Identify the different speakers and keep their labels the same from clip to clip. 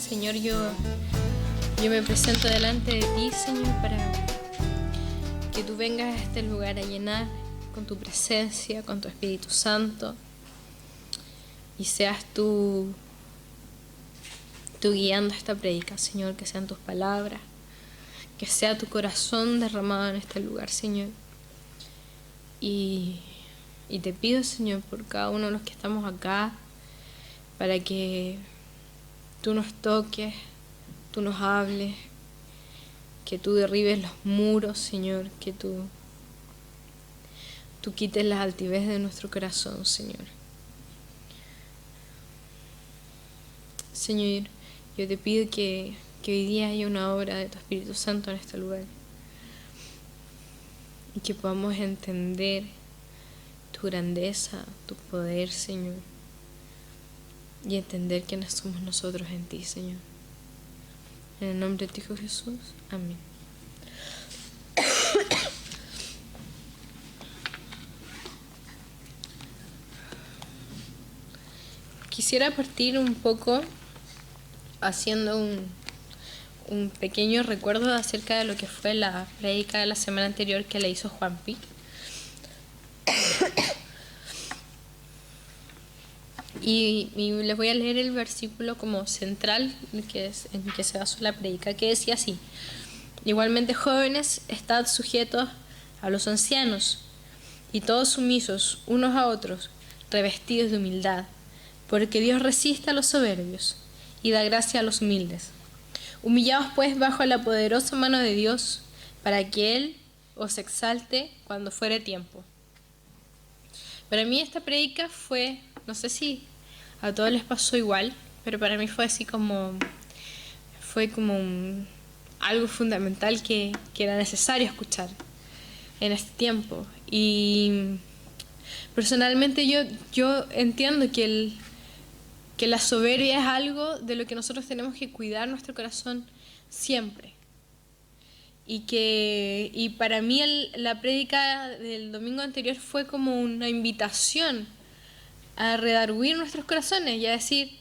Speaker 1: Señor, yo me presento delante de ti, Señor, para que tú vengas a este lugar a llenar con tu presencia, con tu Espíritu Santo, y seas tú guiando esta predica, Señor, que sean tus palabras, que sea tu corazón derramado en este lugar, Señor. Y te pido, Señor, por cada uno de los que estamos acá, para que tú nos toques, tú nos hables, que tú derribes los muros, Señor, que tú quites la altivez de nuestro corazón, Señor. Señor, yo te pido que hoy día haya una obra de tu Espíritu Santo en este lugar y que podamos entender tu grandeza, tu poder, Señor, y entender quiénes somos nosotros en ti, Señor. En el nombre de tu Hijo Jesús, amén. Quisiera partir un poco haciendo un pequeño recuerdo acerca de lo que fue la prédica de la semana anterior que le hizo Juanpi. Y les voy a leer el versículo como central en que se basó la prédica, que decía así: igualmente, jóvenes, estad sujetos a los ancianos, y todos sumisos unos a otros, revestidos de humildad, porque Dios resiste a los soberbios y da gracia a los humildes. Humillaos pues bajo la poderosa mano de Dios, para que Él os exalte cuando fuere tiempo. Para mí esta prédica fue, no sé si a todos les pasó igual, pero para mí fue así como, algo fundamental que era necesario escuchar en este tiempo. Y personalmente yo entiendo que la soberbia es algo de lo que nosotros tenemos que cuidar nuestro corazón siempre. Y para mí la prédica del domingo anterior fue como una invitación a redarguir nuestros corazones y a decir,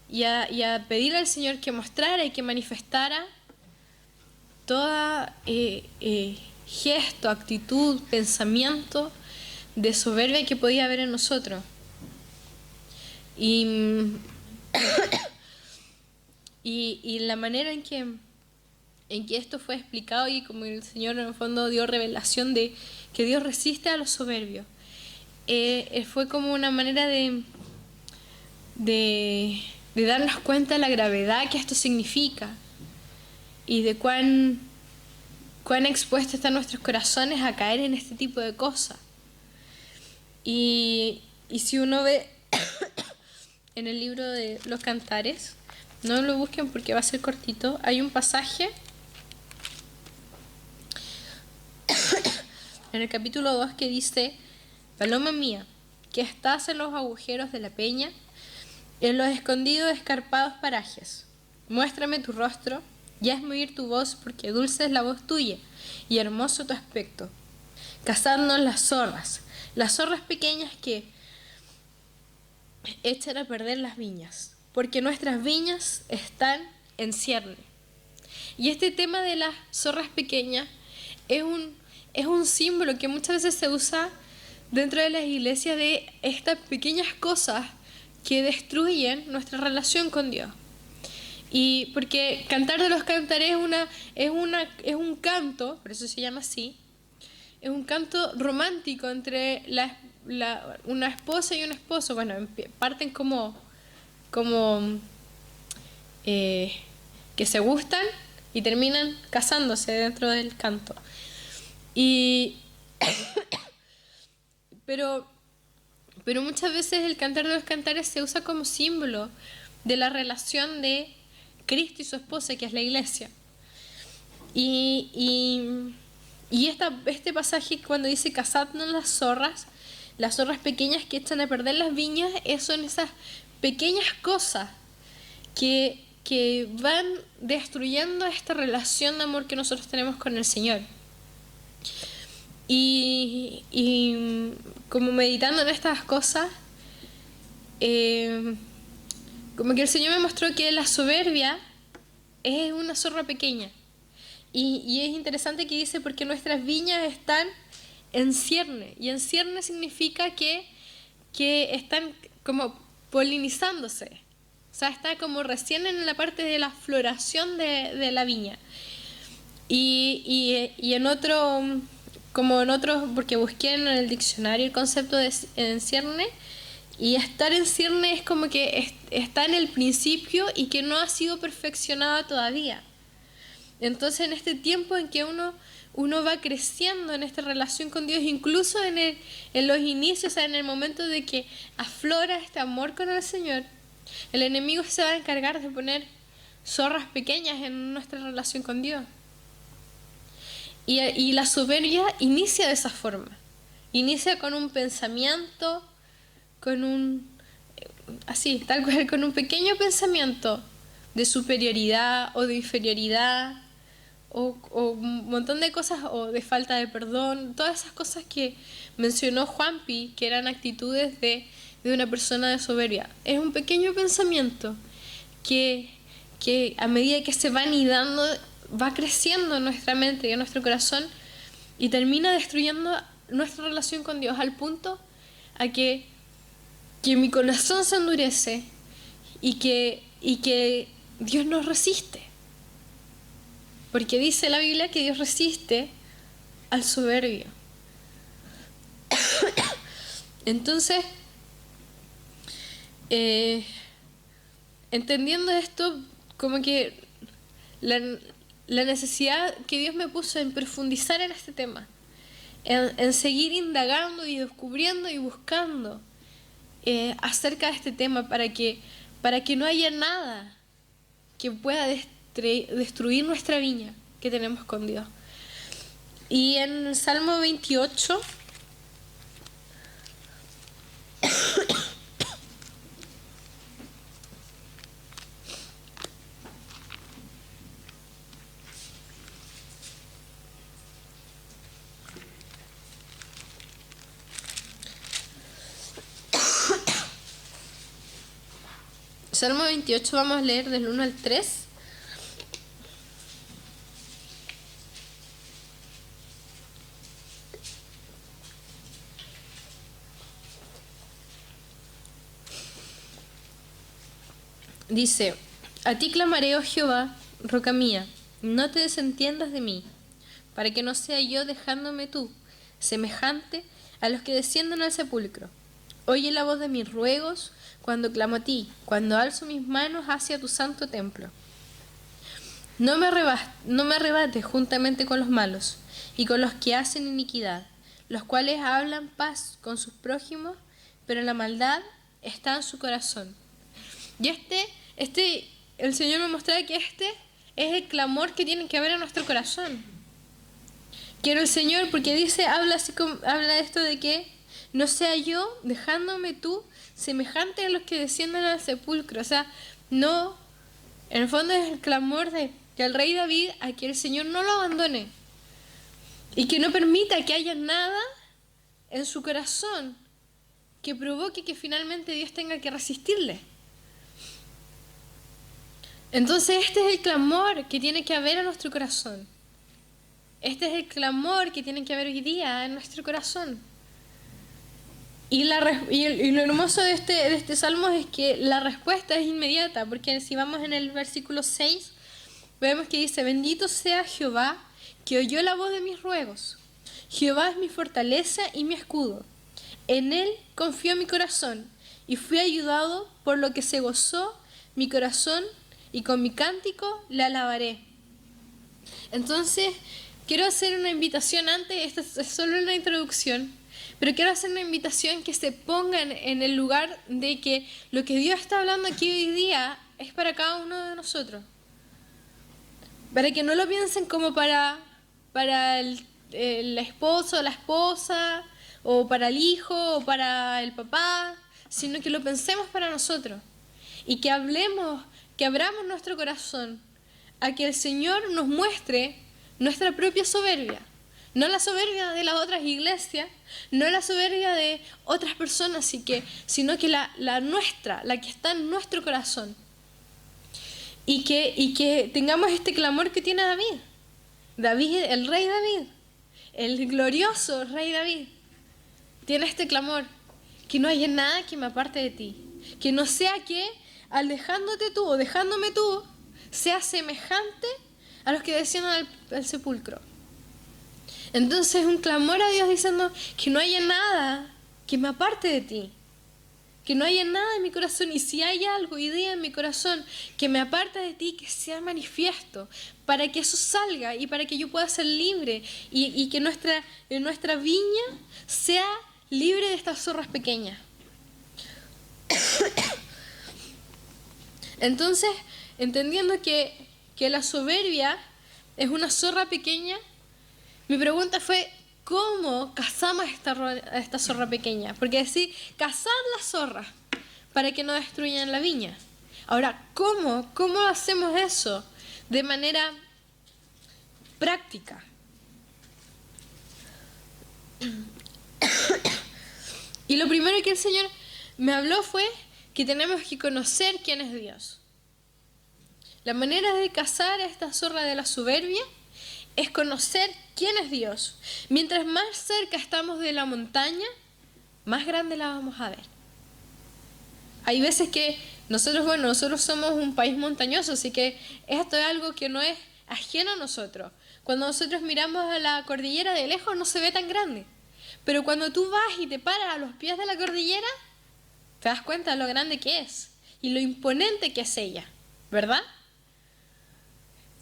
Speaker 1: y a pedirle al Señor que mostrara y que manifestara toda gesto, actitud, pensamiento de soberbia que podía haber en nosotros. Y la manera en que esto fue explicado, y como el Señor en el fondo dio revelación de que Dios resiste a los soberbios, fue como una manera de darnos cuenta de la gravedad que esto significa y de cuán expuestos están nuestros corazones a caer en este tipo de cosas. Y si uno ve en el libro de los Cantares, no lo busquen porque va a ser cortito, hay un pasaje en el capítulo 2 que dice: paloma mía, que estás en los agujeros de la peña, en los escondidos escarpados parajes, muéstrame tu rostro y hazme oír tu voz, porque dulce es la voz tuya y hermoso tu aspecto. Cazadnos las zorras pequeñas que echan a perder las viñas, porque nuestras viñas están en cierne. Y este tema de las zorras pequeñas es un símbolo que muchas veces se usa dentro de las iglesias de estas pequeñas cosas que destruyen nuestra relación con Dios. Y porque Cantar de los Cantares es un canto, por eso se llama así, es un canto romántico entre una esposa y un esposo. Bueno, parten como que se gustan y terminan casándose dentro del canto. Pero muchas veces el Cantar de los Cantares se usa como símbolo de la relación de Cristo y su esposa, que es la iglesia. Y este pasaje, cuando dice cazadnos las zorras pequeñas que echan a perder las viñas, son esas pequeñas cosas que van destruyendo esta relación de amor que nosotros tenemos con el Señor. Y como meditando en estas cosas, como que el Señor me mostró que la soberbia es una zorra pequeña. Y es interesante que dice porque nuestras viñas están en cierne. Y en cierne significa que están como polinizándose. O sea, está como recién en la parte de la floración de la viña. Y en otro, como en otros, porque busqué en el diccionario el concepto de en cierne, y estar en cierne es como que está en el principio y que no ha sido perfeccionada todavía. Entonces, en este tiempo en que uno va creciendo en esta relación con Dios, incluso en los inicios, o sea, en el momento de que aflora este amor con el Señor, el enemigo se va a encargar de poner zorras pequeñas en nuestra relación con Dios. Y la soberbia inicia de esa forma. Inicia con un pensamiento, así, tal cual, con un pequeño pensamiento de superioridad o de inferioridad, o un montón de cosas, o de falta de perdón, todas esas cosas que mencionó Juanpi, que eran actitudes de una persona de soberbia. Es un pequeño pensamiento que a medida que se va anidando, va creciendo en nuestra mente y en nuestro corazón y termina destruyendo nuestra relación con Dios al punto a que mi corazón se endurece y que Dios nos resiste. Porque dice la Biblia que Dios resiste al soberbio. Entonces, entendiendo esto, como que la necesidad que Dios me puso en profundizar en este tema, en seguir indagando y descubriendo y buscando acerca de este tema para que no haya nada que pueda destruir nuestra viña que tenemos con Dios. Y en el Salmo 28 Salmo 28 vamos a leer del 1 al 3. Dice: a ti clamaré, oh Jehová, roca mía, no te desentiendas de mí, para que no sea yo dejándome tú, semejante a los que descienden al sepulcro. Oye la voz de mis ruegos cuando clamo a ti, cuando alzo mis manos hacia tu santo templo. No me arrebates juntamente con los malos y con los que hacen iniquidad, los cuales hablan paz con sus prójimos, pero la maldad está en su corazón. Y el Señor me mostraba que este es el clamor que tiene que haber en nuestro corazón. Quiero el Señor, porque habla esto de que no sea yo dejándome tú semejante a los que descienden al sepulcro. O sea, no, en el fondo es el clamor de que el rey David, a que el Señor no lo abandone y que no permita que haya nada en su corazón que provoque que finalmente Dios tenga que resistirle. Entonces este es el clamor que tiene que haber en nuestro corazón. Este es el clamor que tiene que haber hoy día en nuestro corazón. Y lo hermoso de este salmo es que la respuesta es inmediata, porque si vamos en el versículo 6, vemos que dice: bendito sea Jehová, que oyó la voz de mis ruegos. Jehová es mi fortaleza y mi escudo. En él confió mi corazón, y fui ayudado, por lo que se gozó mi corazón, y con mi cántico le alabaré. Entonces, quiero hacer una invitación antes, esta es solo una introducción, pero quiero hacer una invitación que se ponga en el lugar de que lo que Dios está hablando aquí hoy día es para cada uno de nosotros. Para que no lo piensen como para el esposo o la esposa, o para el hijo, o para el papá, sino que lo pensemos para nosotros. Y que abramos nuestro corazón a que el Señor nos muestre nuestra propia soberbia. No la soberbia de las otras iglesias, no la soberbia de otras personas, sino que la nuestra, la que está en nuestro corazón. y que tengamos este clamor que tiene David. David, el rey David, el glorioso rey David, tiene este clamor, que no haya nada que me aparte de ti, que no sea que alejándote tú o dejándome tú, sea semejante a los que descienden al sepulcro. Entonces un clamor a Dios diciendo que no haya nada que me aparte de ti, que no haya nada en mi corazón, y si hay algo, idea en mi corazón que me aparte de ti, que sea manifiesto, para que eso salga y para que yo pueda ser libre y que nuestra viña sea libre de estas zorras pequeñas. Entonces, entendiendo que la soberbia es una zorra pequeña, mi pregunta fue, ¿cómo cazamos a esta zorra pequeña? Porque decir, cazar las zorras para que no destruyan la viña. Ahora, ¿cómo hacemos eso de manera práctica? Y lo primero que el Señor me habló fue que tenemos que conocer quién es Dios. La manera de cazar a esta zorra de la soberbia es conocer quién es Dios. Mientras más cerca estamos de la montaña, más grande la vamos a ver. Hay veces que nosotros somos un país montañoso, así que esto es algo que no es ajeno a nosotros. Cuando nosotros miramos a la cordillera de lejos no se ve tan grande. Pero cuando tú vas y te paras a los pies de la cordillera, te das cuenta de lo grande que es y lo imponente que es ella, ¿verdad?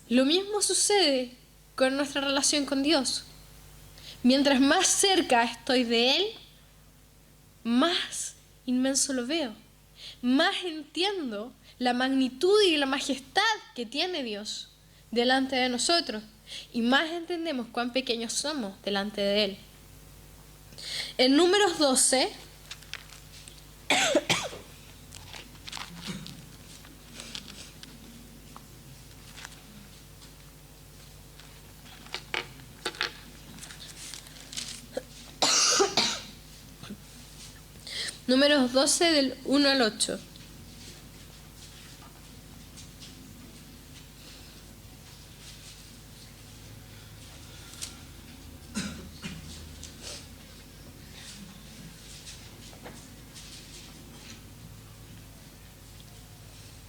Speaker 1: Lo mismo sucede con nuestra relación con Dios. Mientras más cerca estoy de Él, más inmenso lo veo. Más entiendo la magnitud y la majestad que tiene Dios delante de nosotros. Y más entendemos cuán pequeños somos delante de Él. En Números 12, Números 12 del 1 al 8.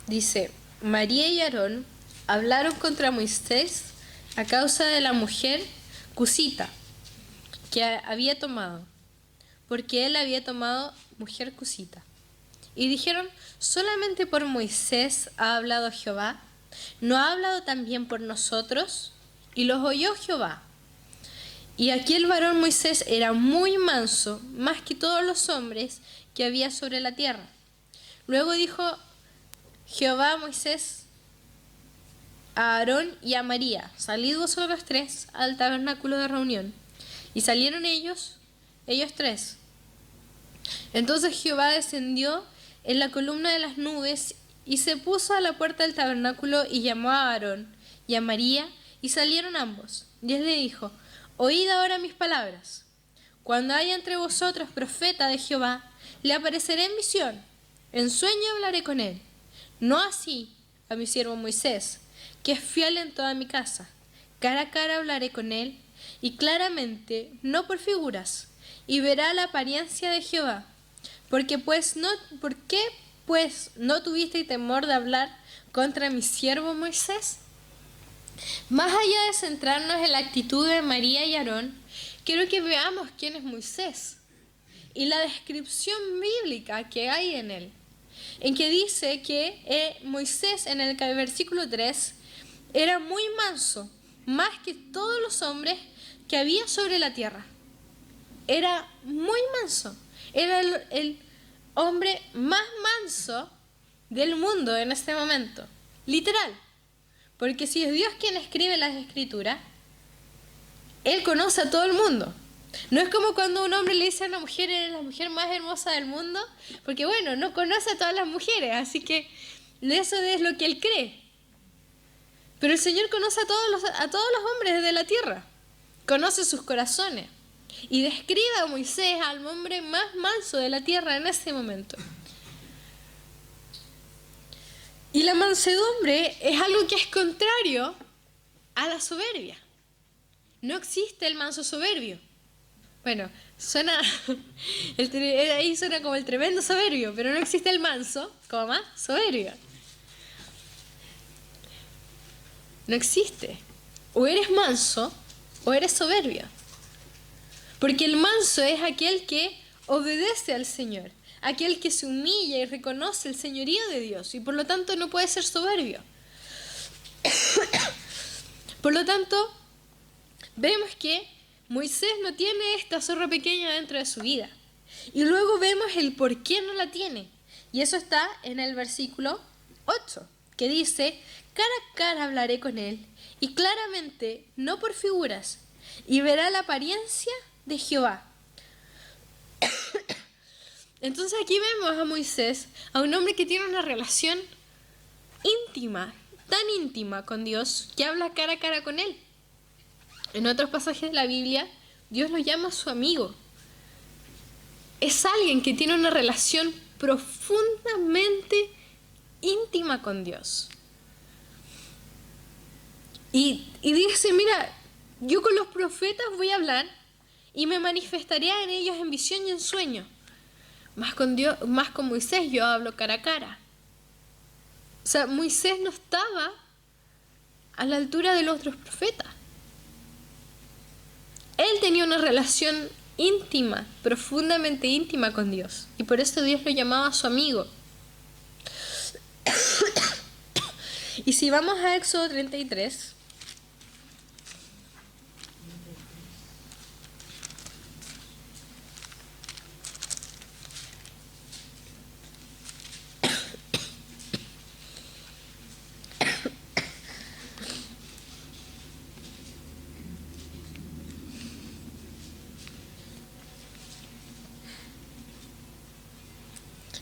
Speaker 1: Dice, María y Aarón hablaron contra Moisés a causa de la mujer cusita que había tomado, porque él había tomado mujer cusita. Y dijeron, ¿solamente por Moisés ha hablado Jehová? ¿No ha hablado también por nosotros? Y los oyó Jehová. Y aquel varón Moisés era muy manso, más que todos los hombres que había sobre la tierra. Luego dijo Jehová a Moisés, a Aarón y a María, salid vosotros tres al tabernáculo de reunión. Y salieron ellos tres. Entonces Jehová descendió en la columna de las nubes y se puso a la puerta del tabernáculo y llamó a Aarón y a María, y salieron ambos. Y él le dijo, oíd ahora mis palabras. Cuando haya entre vosotros profeta de Jehová, le apareceré en visión, en sueño hablaré con él. No así a mi siervo Moisés, que es fiel en toda mi casa. Cara a cara hablaré con él, y claramente, no por figuras, y verá la apariencia de Jehová. ¿Por qué pues no tuvisteis temor de hablar contra mi siervo Moisés? Más allá de centrarnos en la actitud de María y Aarón, quiero que veamos quién es Moisés y la descripción bíblica que hay en él, en que dice que Moisés en el versículo 3 era muy manso, más que todos los hombres que había sobre la tierra. Era muy manso, era el hombre más manso del mundo en este momento, literal, porque si es Dios quien escribe las escrituras, Él conoce a todo el mundo. No es como cuando un hombre le dice a una mujer, eres la mujer más hermosa del mundo, porque bueno, no conoce a todas las mujeres, así que eso es lo que él cree. Pero el Señor conoce a todos los hombres de la tierra, conoce sus corazones, y describe a Moisés, al hombre más manso de la tierra en ese momento. Y la mansedumbre es algo que es contrario a la soberbia. No existe el manso soberbio. Bueno, suena, ahí suena como el tremendo soberbio, pero no existe el manso, soberbio. No existe. O eres manso o eres soberbio. Porque el manso es aquel que obedece al Señor, aquel que se humilla y reconoce el señorío de Dios, y por lo tanto no puede ser soberbio. Por lo tanto, vemos que Moisés no tiene esta zorra pequeña dentro de su vida. Y luego vemos el por qué no la tiene. Y eso está en el versículo 8, que dice: cara a cara hablaré con él, y claramente, no por figuras, y verá la apariencia de Jehová. Entonces aquí vemos a Moisés, a un hombre que tiene una relación íntima, tan íntima con Dios, que habla cara a cara con él. En otros pasajes de la Biblia, Dios lo llama su amigo. Es alguien que tiene una relación profundamente íntima con Dios. Y dice: mira, yo con los profetas voy a hablar y me manifestaré en ellos en visión y en sueño. Más con Moisés yo hablo cara a cara. O sea, Moisés no estaba a la altura de los otros profetas. Él tenía una relación íntima, profundamente íntima con Dios. Y por eso Dios lo llamaba su amigo. Y si vamos a Éxodo 33...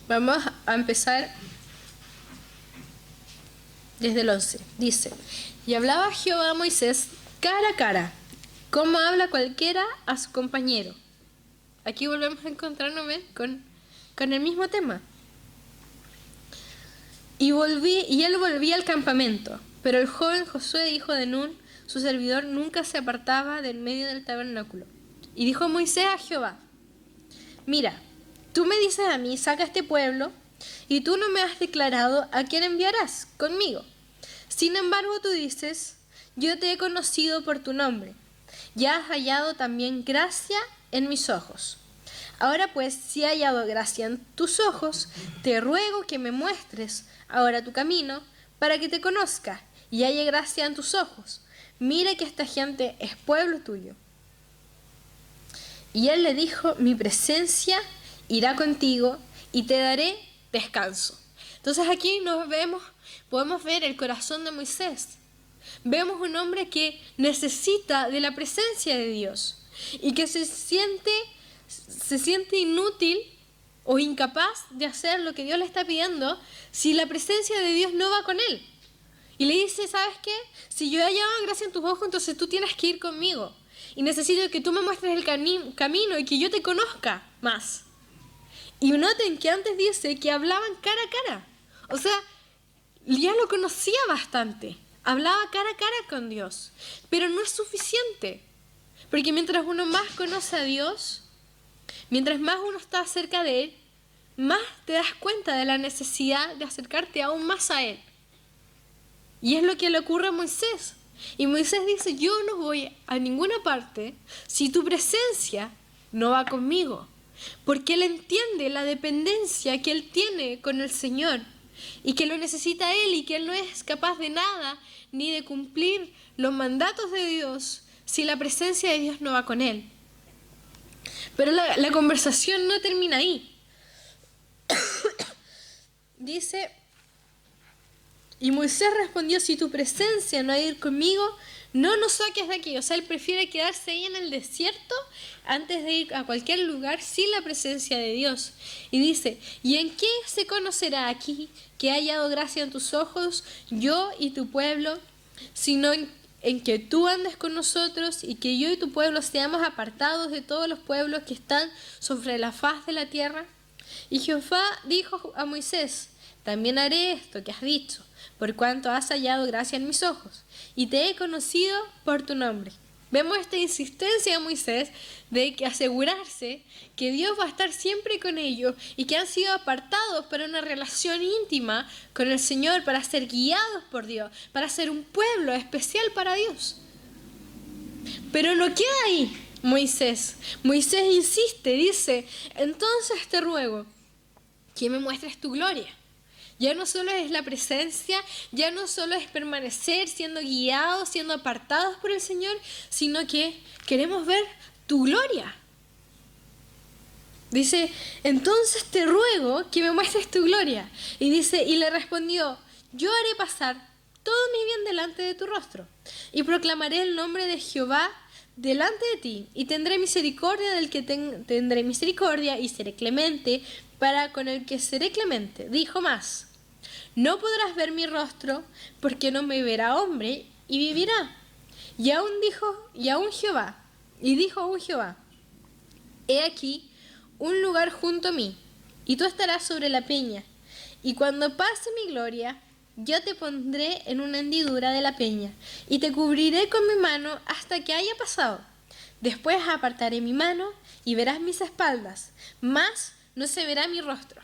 Speaker 1: Vamos a empezar desde el 11. Dice: y hablaba Jehová a Moisés cara a cara, como habla cualquiera a su compañero. Aquí volvemos a encontrarnos con el mismo tema. Y él volvía al campamento, pero el joven Josué, hijo de Nun, su servidor, nunca se apartaba del medio del tabernáculo. Y dijo Moisés a Jehová: mira, tú me dices a mí, saca este pueblo, y tú no me has declarado a quién enviarás conmigo. Sin embargo, tú dices: yo te he conocido por tu nombre, ya has hallado también gracia en mis ojos. Ahora pues, si he hallado gracia en tus ojos, te ruego que me muestres ahora tu camino, para que te conozca y halle gracia en tus ojos. Mira que esta gente es pueblo tuyo. Y él le dijo: mi presencia irá contigo y te daré descanso. Entonces aquí podemos ver el corazón de Moisés. Vemos un hombre que necesita de la presencia de Dios y que se siente inútil o incapaz de hacer lo que Dios le está pidiendo si la presencia de Dios no va con él. Y le dice: ¿sabes qué? Si yo he hallado gracia en tus ojos, entonces tú tienes que ir conmigo. Y necesito que tú me muestres el camino y que yo te conozca más. Y noten que antes dice que hablaban cara a cara. O sea, ya lo conocía bastante. Hablaba cara a cara con Dios. Pero no es suficiente. Porque mientras uno más conoce a Dios, mientras más uno está cerca de Él, más te das cuenta de la necesidad de acercarte aún más a Él. Y es lo que le ocurre a Moisés. Y Moisés dice: yo no voy a ninguna parte si tu presencia no va conmigo. Porque él entiende la dependencia que él tiene con el Señor y que lo necesita él y que él no es capaz de nada ni de cumplir los mandatos de Dios si la presencia de Dios no va con él. Pero la conversación no termina ahí. Dice: y Moisés respondió: si tu presencia no ha de ir conmigo, no nos saques de aquí. O sea, él prefiere quedarse ahí en el desierto antes de ir a cualquier lugar sin la presencia de Dios. Y dice: ¿y en qué se conocerá aquí que haya hallado gracia en tus ojos, yo y tu pueblo, sino en que tú andes con nosotros y que yo y tu pueblo seamos apartados de todos los pueblos que están sobre la faz de la tierra? Y Jehová dijo a Moisés: también haré esto que has dicho, por cuanto has hallado gracia en mis ojos, y te he conocido por tu nombre. Vemos esta insistencia de Moisés de que asegurarse que Dios va a estar siempre con ellos y que han sido apartados para una relación íntima con el Señor, para ser guiados por Dios, para ser un pueblo especial para Dios. Pero no queda ahí Moisés. Moisés insiste, dice, entonces te ruego que me muestres tu gloria. Ya no solo es la presencia, ya no solo es permanecer siendo guiados, siendo apartados por el Señor, sino que queremos ver tu gloria. Dice, entonces te ruego que me muestres tu gloria. Y dice, y le respondió, yo haré pasar todo mi bien delante de tu rostro, y proclamaré el nombre de Jehová delante de ti, y tendré misericordia del que tendré misericordia, y seré clemente para con el que seré clemente. Dijo más, no podrás ver mi rostro, porque no me verá hombre y vivirá. Y dijo aún Jehová, he aquí un lugar junto a mí, y tú estarás sobre la peña, y cuando pase mi gloria, yo te pondré en una hendidura de la peña, y te cubriré con mi mano hasta que haya pasado. Después apartaré mi mano, y verás mis espaldas, mas no se verá mi rostro.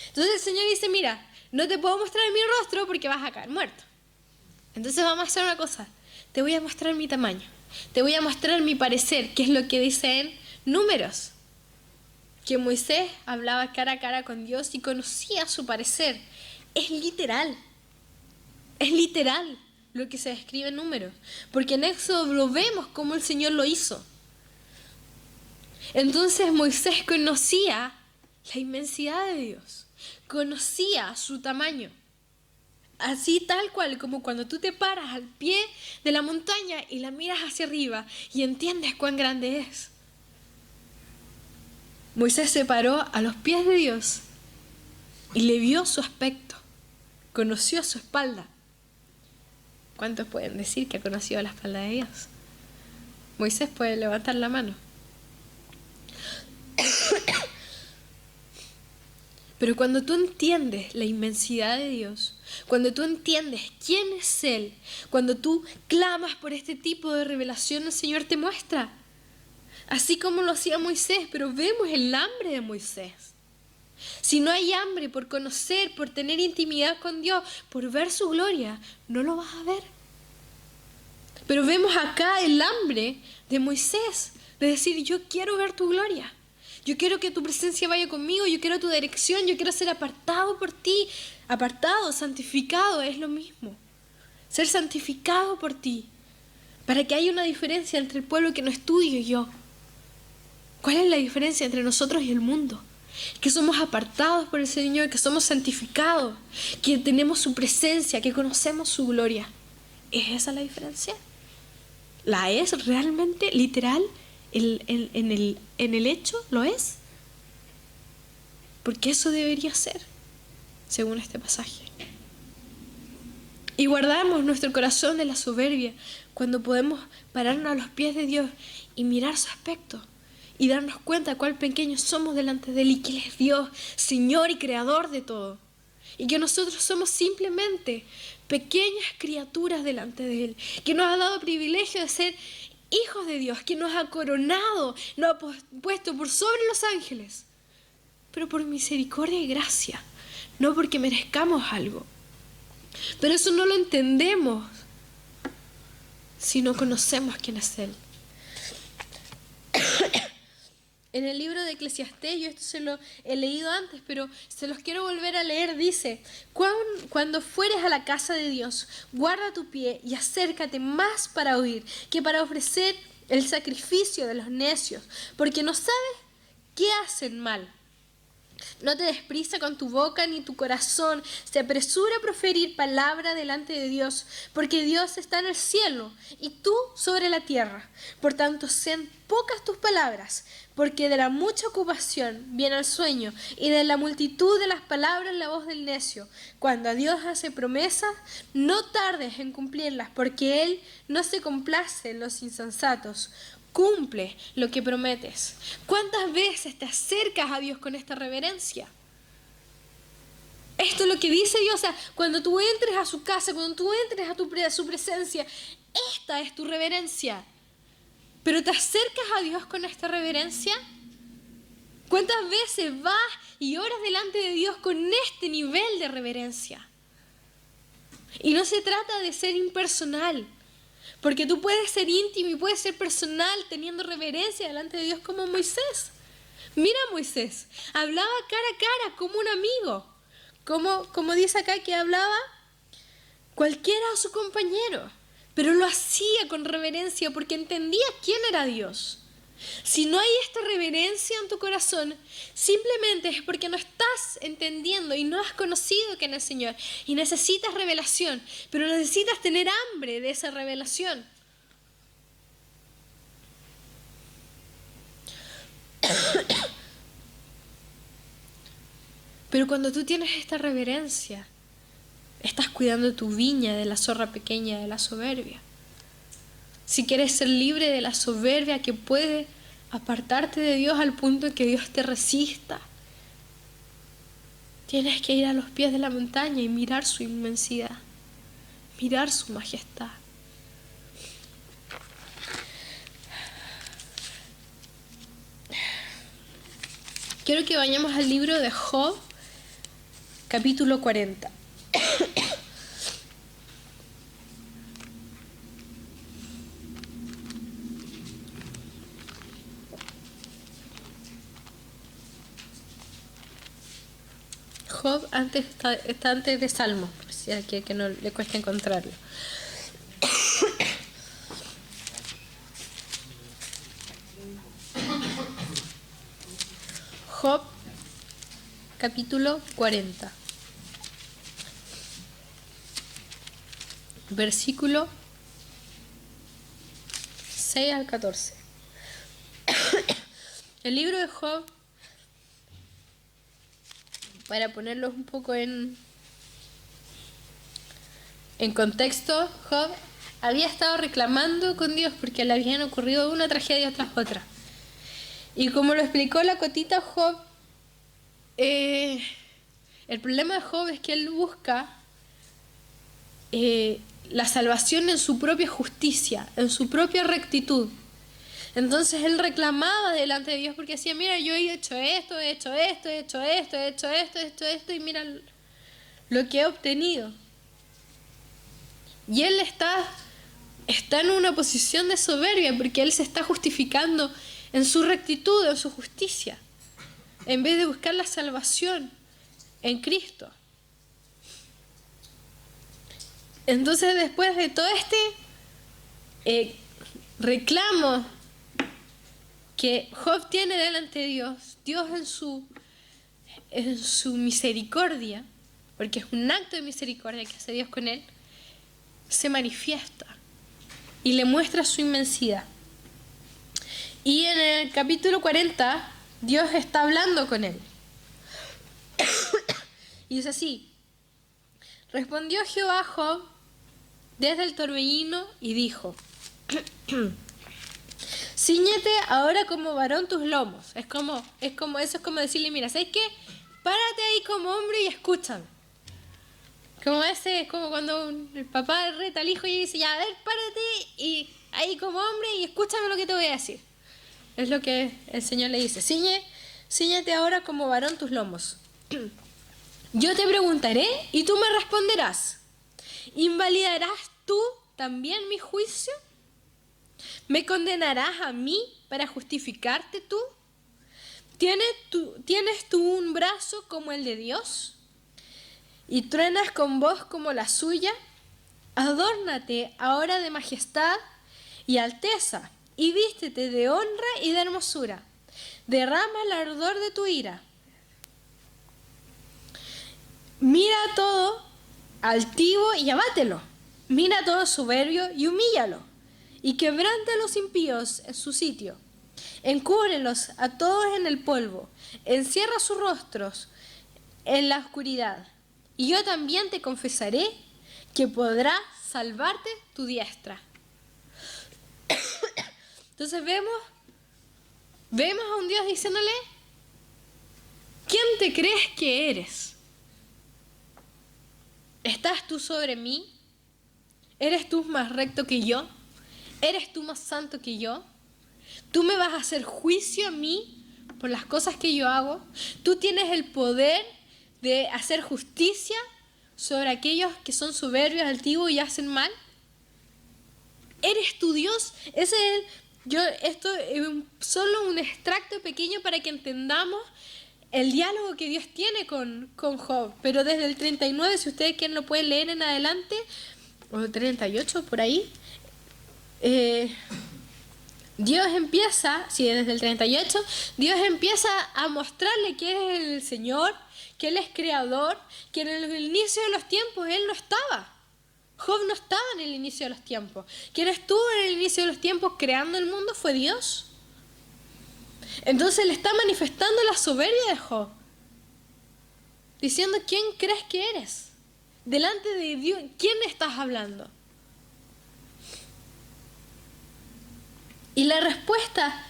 Speaker 1: Entonces el Señor dice, mira, no te puedo mostrar mi rostro porque vas a caer muerto. Entonces vamos a hacer una cosa, te voy a mostrar mi tamaño, te voy a mostrar mi parecer, que es lo que dice en Números, que Moisés hablaba cara a cara con Dios y conocía su parecer. Es literal lo que se describe en Números, porque en Éxodo lo vemos como el Señor lo hizo. Entonces Moisés conocía la inmensidad de Dios, conocía su tamaño. Así tal cual como cuando tú te paras al pie de la montaña y la miras hacia arriba y entiendes cuán grande es. Moisés se paró a los pies de Dios y le vio su aspecto, conoció su espalda. ¿Cuántos pueden decir que ha conocido la espalda de Dios? Moisés puede levantar la mano. Pero cuando tú entiendes la inmensidad de Dios, cuando tú entiendes quién es Él, cuando tú clamas por este tipo de revelación, el Señor te muestra. Así como lo hacía Moisés, pero vemos el hambre de Moisés. Si no hay hambre por conocer, por tener intimidad con Dios, por ver su gloria, no lo vas a ver. Pero vemos acá el hambre de Moisés, de decir, yo quiero ver tu gloria. Yo quiero que tu presencia vaya conmigo, yo quiero tu dirección, yo quiero ser apartado por ti. Apartado, santificado, es lo mismo. Ser santificado por ti, para que haya una diferencia entre el pueblo que no es tuyo y yo. ¿Cuál es la diferencia entre nosotros y el mundo? Que somos apartados por el Señor, que somos santificados, que tenemos su presencia, que conocemos su gloria. ¿Es esa la diferencia? ¿La es realmente, literal? ¿En el hecho lo es? Porque eso debería ser, según este pasaje. Y guardamos nuestro corazón de la soberbia cuando podemos pararnos a los pies de Dios y mirar su aspecto y darnos cuenta cuál pequeños somos delante de Él y que Él es Dios, Señor y Creador de todo. Y que nosotros somos simplemente pequeñas criaturas delante de Él, que nos ha dado el privilegio de ser hijos de Dios, que nos ha coronado, nos ha puesto por sobre los ángeles, pero por misericordia y gracia, no porque merezcamos algo. Pero eso no lo entendemos si no conocemos quién es Él. En el libro de Eclesiastés, yo esto se lo he leído antes, pero se los quiero volver a leer, dice, cuando fueres a la casa de Dios, guarda tu pie y acércate más para oír que para ofrecer el sacrificio de los necios, porque no sabes qué hacen mal. No te des prisa con tu boca ni tu corazón se apresura a proferir palabra delante de Dios, porque Dios está en el cielo y tú sobre la tierra. Por tanto, sean pocas tus palabras, porque de la mucha ocupación viene el sueño, y de la multitud de las palabras la voz del necio. Cuando a Dios hace promesas, no tardes en cumplirlas, porque Él no se complace en los insensatos. Cumple lo que prometes. ¿Cuántas veces te acercas a Dios con esta reverencia? Esto es lo que dice Dios. O sea, cuando tú entres a su casa, cuando tú entres a su presencia, esta es tu reverencia. Pero ¿te acercas a Dios con esta reverencia? ¿Cuántas veces vas y oras delante de Dios con este nivel de reverencia? Y no se trata de ser impersonal, porque tú puedes ser íntimo y puedes ser personal teniendo reverencia delante de Dios como Moisés. Mira a Moisés, hablaba cara a cara como un amigo, como dice acá que hablaba cualquiera a su compañero, pero lo hacía con reverencia porque entendía quién era Dios. Si no hay esta reverencia en tu corazón, simplemente es porque no estás entendiendo y no has conocido quién es el Señor y necesitas revelación, pero necesitas tener hambre de esa revelación. Pero cuando tú tienes esta reverencia, estás cuidando tu viña de la zorra pequeña, de la soberbia. Si quieres ser libre de la soberbia que puede apartarte de Dios al punto en que Dios te resista, tienes que ir a los pies de la montaña y mirar su inmensidad, mirar su majestad. Quiero que vayamos al libro de Job, capítulo 40. Job está antes de Salmos, por si a que no le cuesta encontrarlo. Job, capítulo 40. Versículo 6 al 14. El libro de Job, para ponerlo un poco en contexto, Job había estado reclamando con Dios porque le habían ocurrido una tragedia tras otra. Y como lo explicó la Cotita, Job, el problema de Job es que él busca la salvación en su propia justicia, en su propia rectitud. Entonces él reclamaba delante de Dios porque decía, mira, yo he hecho esto, he hecho esto, he hecho esto, he hecho esto, he hecho esto, y mira lo que he obtenido. Y él está en una posición de soberbia porque él se está justificando en su rectitud, en su justicia, en vez de buscar la salvación en Cristo. Entonces, después de todo este reclamo que Job tiene delante de Dios, Dios en su misericordia, porque es un acto de misericordia que hace Dios con él, se manifiesta y le muestra su inmensidad. Y en el capítulo 40, Dios está hablando con él. Y es así: respondió Jehová a Job desde el torbellino y dijo: cíñete ahora como varón tus lomos. Eso es como decirle, mira, ¿sabes qué? Párate ahí como hombre y escúchame. Es como cuando el papá reta al hijo y dice, ya, a ver, párate y ahí como hombre y escúchame lo que te voy a decir. Es lo que el Señor le dice: cíñete ahora como varón tus lomos. Yo te preguntaré y tú me responderás. ¿Invalidarás tú también mi juicio? ¿Me condenarás a mí para justificarte tú? ¿Tienes tú un brazo como el de Dios? ¿Y truenas con voz como la suya? Adórnate ahora de majestad y alteza, y vístete de honra y de hermosura. Derrama el ardor de tu ira. Mira a todo altivo y abátelo. Mira a todo soberbio y humíllalo. Y quebranta a los impíos en su sitio. Encúbrelos a todos en el polvo. Encierra sus rostros en la oscuridad. Y yo también te confesaré que podrá salvarte tu diestra. Entonces vemos a un Dios diciéndole: ¿quién te crees que eres? ¿Estás tú sobre mí? ¿Eres tú más recto que yo? ¿Eres tú más santo que yo? ¿Tú me vas a hacer juicio a mí por las cosas que yo hago? ¿Tú tienes el poder de hacer justicia sobre aquellos que son soberbios, altivos y hacen mal? ¿Eres tu Dios? Esto es solo un extracto pequeño para que entendamos el diálogo que Dios tiene con Job. Pero desde el 39, si ustedes quieren lo pueden leer en adelante, o el 38 por ahí, Dios empieza, sí, desde el 38, Dios empieza a mostrarle que Él es el Señor, que Él es creador, que en el inicio de los tiempos Él no estaba. Job no estaba en el inicio de los tiempos. Quien estuvo en el inicio de los tiempos creando el mundo fue Dios. Entonces le está manifestando la soberbia de Job, diciendo: ¿quién crees que eres? Delante de Dios, ¿quién estás hablando? Y la respuesta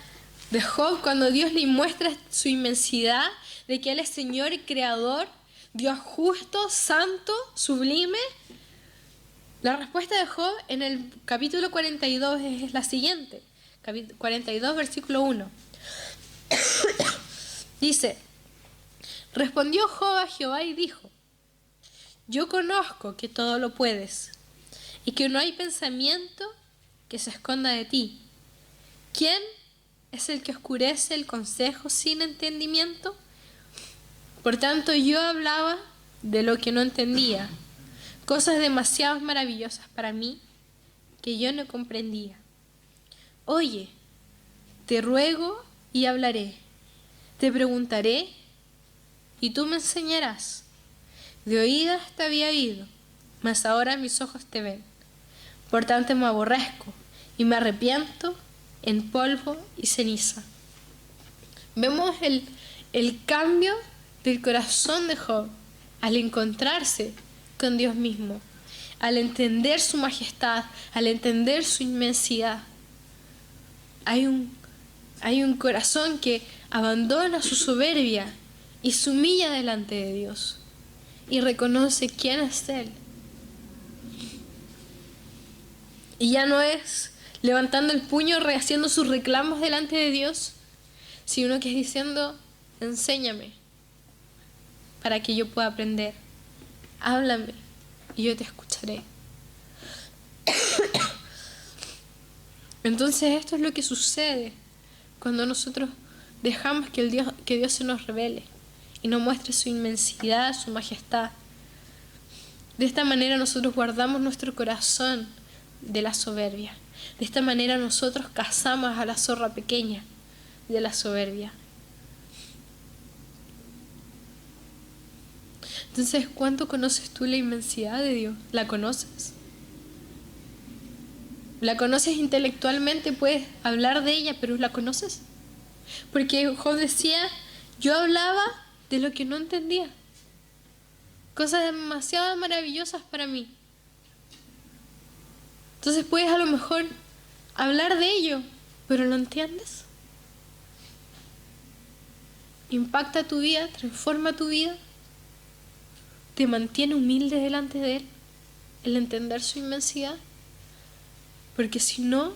Speaker 1: de Job, cuando Dios le muestra su inmensidad, de que Él es Señor y Creador, Dios justo, santo, sublime, la respuesta de Job en el capítulo 42 es la siguiente. 42, versículo 1. Dice: respondió Job a Jehová y dijo: yo conozco que todo lo puedes y que no hay pensamiento que se esconda de ti. ¿Quién es el que oscurece el consejo sin entendimiento? Por tanto, yo hablaba de lo que no entendía, cosas demasiado maravillosas para mí que yo no comprendía. Oye, te ruego y hablaré, te preguntaré y tú me enseñarás. De oídas te había oído, mas ahora mis ojos te ven. Por tanto me aborrezco y me arrepiento en polvo y ceniza. Vemos el cambio del corazón de Job al encontrarse con Dios mismo, al entender su majestad, al entender su inmensidad. Hay un corazón que abandona su soberbia y se humilla delante de Dios y reconoce quién es Él. Y ya no es levantando el puño, rehaciendo sus reclamos delante de Dios, sino que es diciendo: enséñame para que yo pueda aprender. Háblame y yo te escucharé. Entonces esto es lo que sucede cuando nosotros dejamos que Dios se nos revele y nos muestre su inmensidad, su majestad. De esta manera nosotros guardamos nuestro corazón de la soberbia. De esta manera nosotros cazamos a la zorra pequeña de la soberbia. Entonces, ¿cuánto conoces tú la inmensidad de Dios? ¿La conoces? ¿La conoces intelectualmente? Puedes hablar de ella, pero ¿la conoces? Porque Job decía: yo hablaba de lo que no entendía. Cosas demasiado maravillosas para mí. Entonces puedes a lo mejor hablar de ello, pero ¿lo entiendes? ¿Impacta tu vida? ¿Transforma tu vida? ¿Te mantiene humilde delante de Él el entender su inmensidad? Porque si no,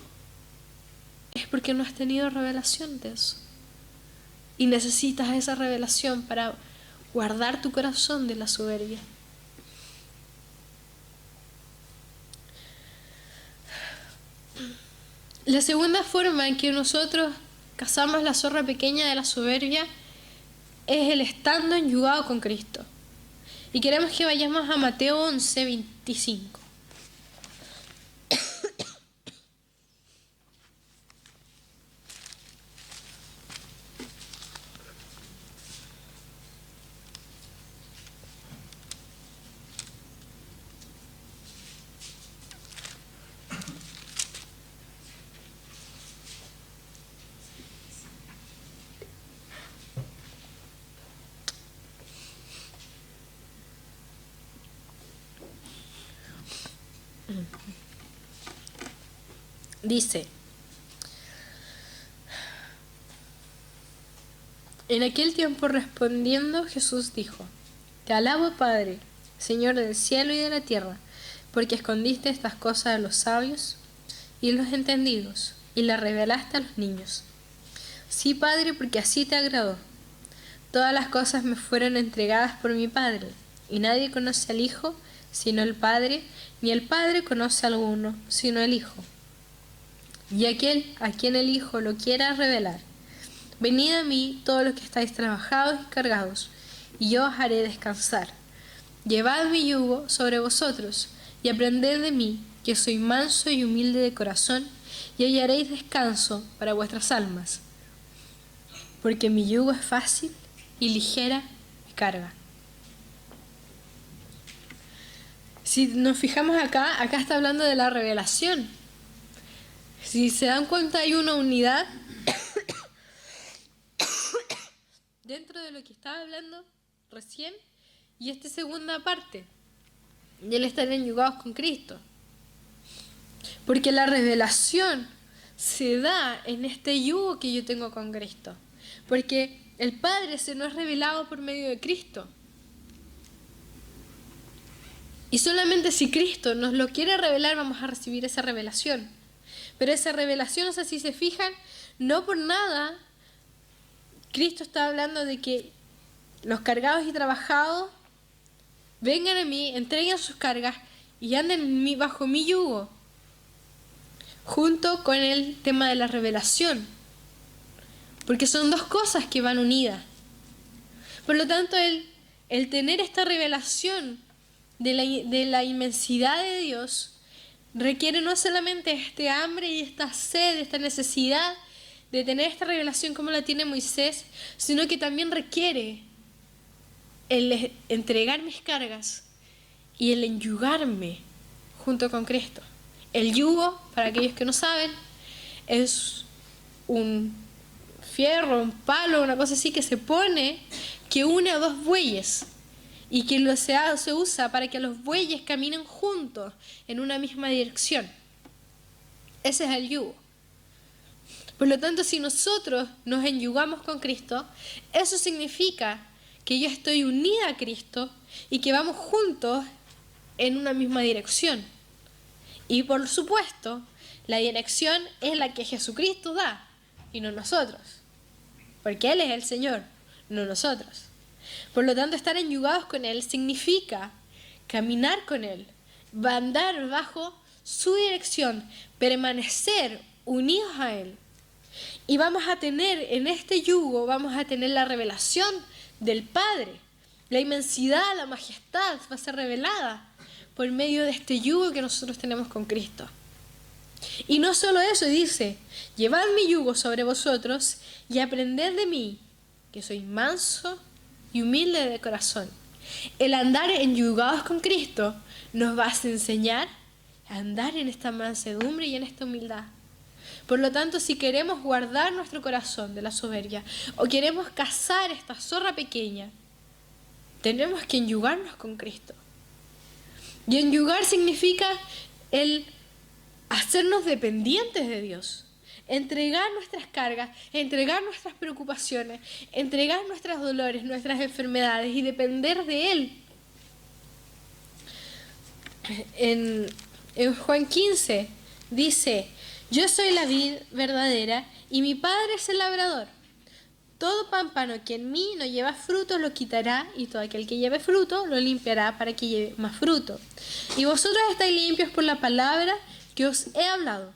Speaker 1: es porque no has tenido revelación de eso. Y necesitas esa revelación para guardar tu corazón de la soberbia. La segunda forma en que nosotros cazamos la zorra pequeña de la soberbia es el estando enyugado con Cristo. Y queremos que vayamos a Mateo 11, 25. Dice: en aquel tiempo respondiendo Jesús dijo: te alabo, Padre, Señor del cielo y de la tierra, porque escondiste estas cosas de los sabios y los entendidos, y las revelaste a los niños. Sí, Padre, porque así te agradó. Todas las cosas me fueron entregadas por mi Padre, y nadie conoce al Hijo sino el Padre, ni el Padre conoce a alguno sino el Hijo, y aquel a quien el Hijo lo quiera revelar. Venid a mí todos los que estáis trabajados y cargados, y yo os haré descansar. Llevad mi yugo sobre vosotros, y aprended de mí, que soy manso y humilde de corazón, y hallaréis descanso para vuestras almas. Porque mi yugo es fácil y ligera mi carga. Si nos fijamos acá está hablando de la revelación. Si se dan cuenta, hay una unidad dentro de lo que estaba hablando recién y esta segunda parte. Y el estar enyugados con Cristo. Porque la revelación se da en este yugo que yo tengo con Cristo. Porque el Padre se nos es revelado por medio de Cristo. Y solamente si Cristo nos lo quiere revelar, vamos a recibir esa revelación. Pero esa revelación, o sea, si se fijan, no por nada, Cristo está hablando de que los cargados y trabajados vengan a mí, entreguen sus cargas y anden bajo mi yugo. Junto con el tema de la revelación. Porque son dos cosas que van unidas. Por lo tanto, el tener esta revelación de la inmensidad de Dios requiere no solamente este hambre y esta sed, esta necesidad de tener esta revelación como la tiene Moisés, sino que también requiere el entregar mis cargas y el enyugarme junto con Cristo. El yugo, para aquellos que no saben, es un fierro, un palo, una cosa así que se pone, que une a dos bueyes y que se usa para que los bueyes caminen juntos en una misma dirección. Ese es el yugo. Por lo tanto, si nosotros nos enyugamos con Cristo, eso significa que yo estoy unida a Cristo y que vamos juntos en una misma dirección. Y por supuesto, la dirección es la que Jesucristo da y no nosotros. Porque Él es el Señor, no nosotros. Por lo tanto, estar enyugados con Él significa caminar con Él, andar bajo su dirección, permanecer unidos a Él. Y vamos a tener en este yugo, vamos a tener la revelación del Padre. La inmensidad, la majestad va a ser revelada por medio de este yugo que nosotros tenemos con Cristo. Y no solo eso, dice, llevad mi yugo sobre vosotros y aprended de mí, que soy manso y humilde de corazón. El andar enyugados con Cristo nos va a enseñar a andar en esta mansedumbre y en esta humildad. Por lo tanto, si queremos guardar nuestro corazón de la soberbia o queremos cazar esta zorra pequeña, tenemos que enyugarnos con Cristo. Y enyugar significa el hacernos dependientes de Dios, entregar nuestras cargas, entregar nuestras preocupaciones, entregar nuestros dolores, nuestras enfermedades y depender de Él. En Juan 15 dice, yo soy la vid verdadera y mi Padre es el labrador. Todo pámpano que en mí no lleva fruto lo quitará, y todo aquel que lleve fruto lo limpiará para que lleve más fruto. Y vosotros estáis limpios por la palabra que os he hablado.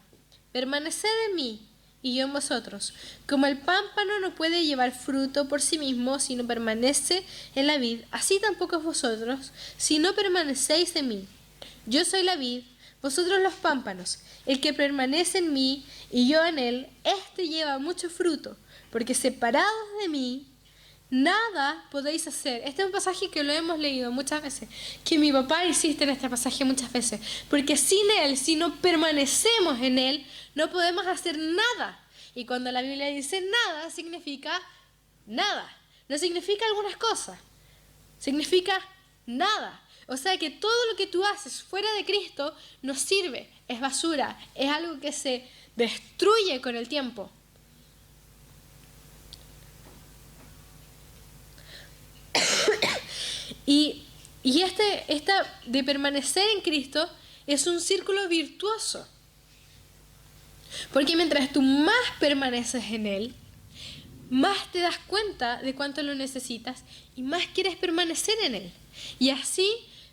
Speaker 1: Permaneced en mí y yo en vosotros. Como el pámpano no puede llevar fruto por sí mismo si no permanece en la vid, así tampoco vosotros si no permanecéis en mí. Yo soy la vid, vosotros los pámpanos. El que permanece en mí y yo en él, éste lleva mucho fruto, porque separados de mí, nada podéis hacer. Este es un pasaje que lo hemos leído muchas veces, que mi papá insiste en este pasaje muchas veces, porque sin él, si no permanecemos en él, no podemos hacer nada. Y cuando la Biblia dice nada, significa nada. No significa algunas cosas, significa nada. O sea que todo lo que tú haces fuera de Cristo no sirve, es basura, es algo que se destruye con el tiempo. Y Y esta de permanecer en Cristo es un círculo virtuoso. Porque mientras tú más permaneces en Él, más te das cuenta de cuánto lo necesitas y más quieres permanecer en Él. Y así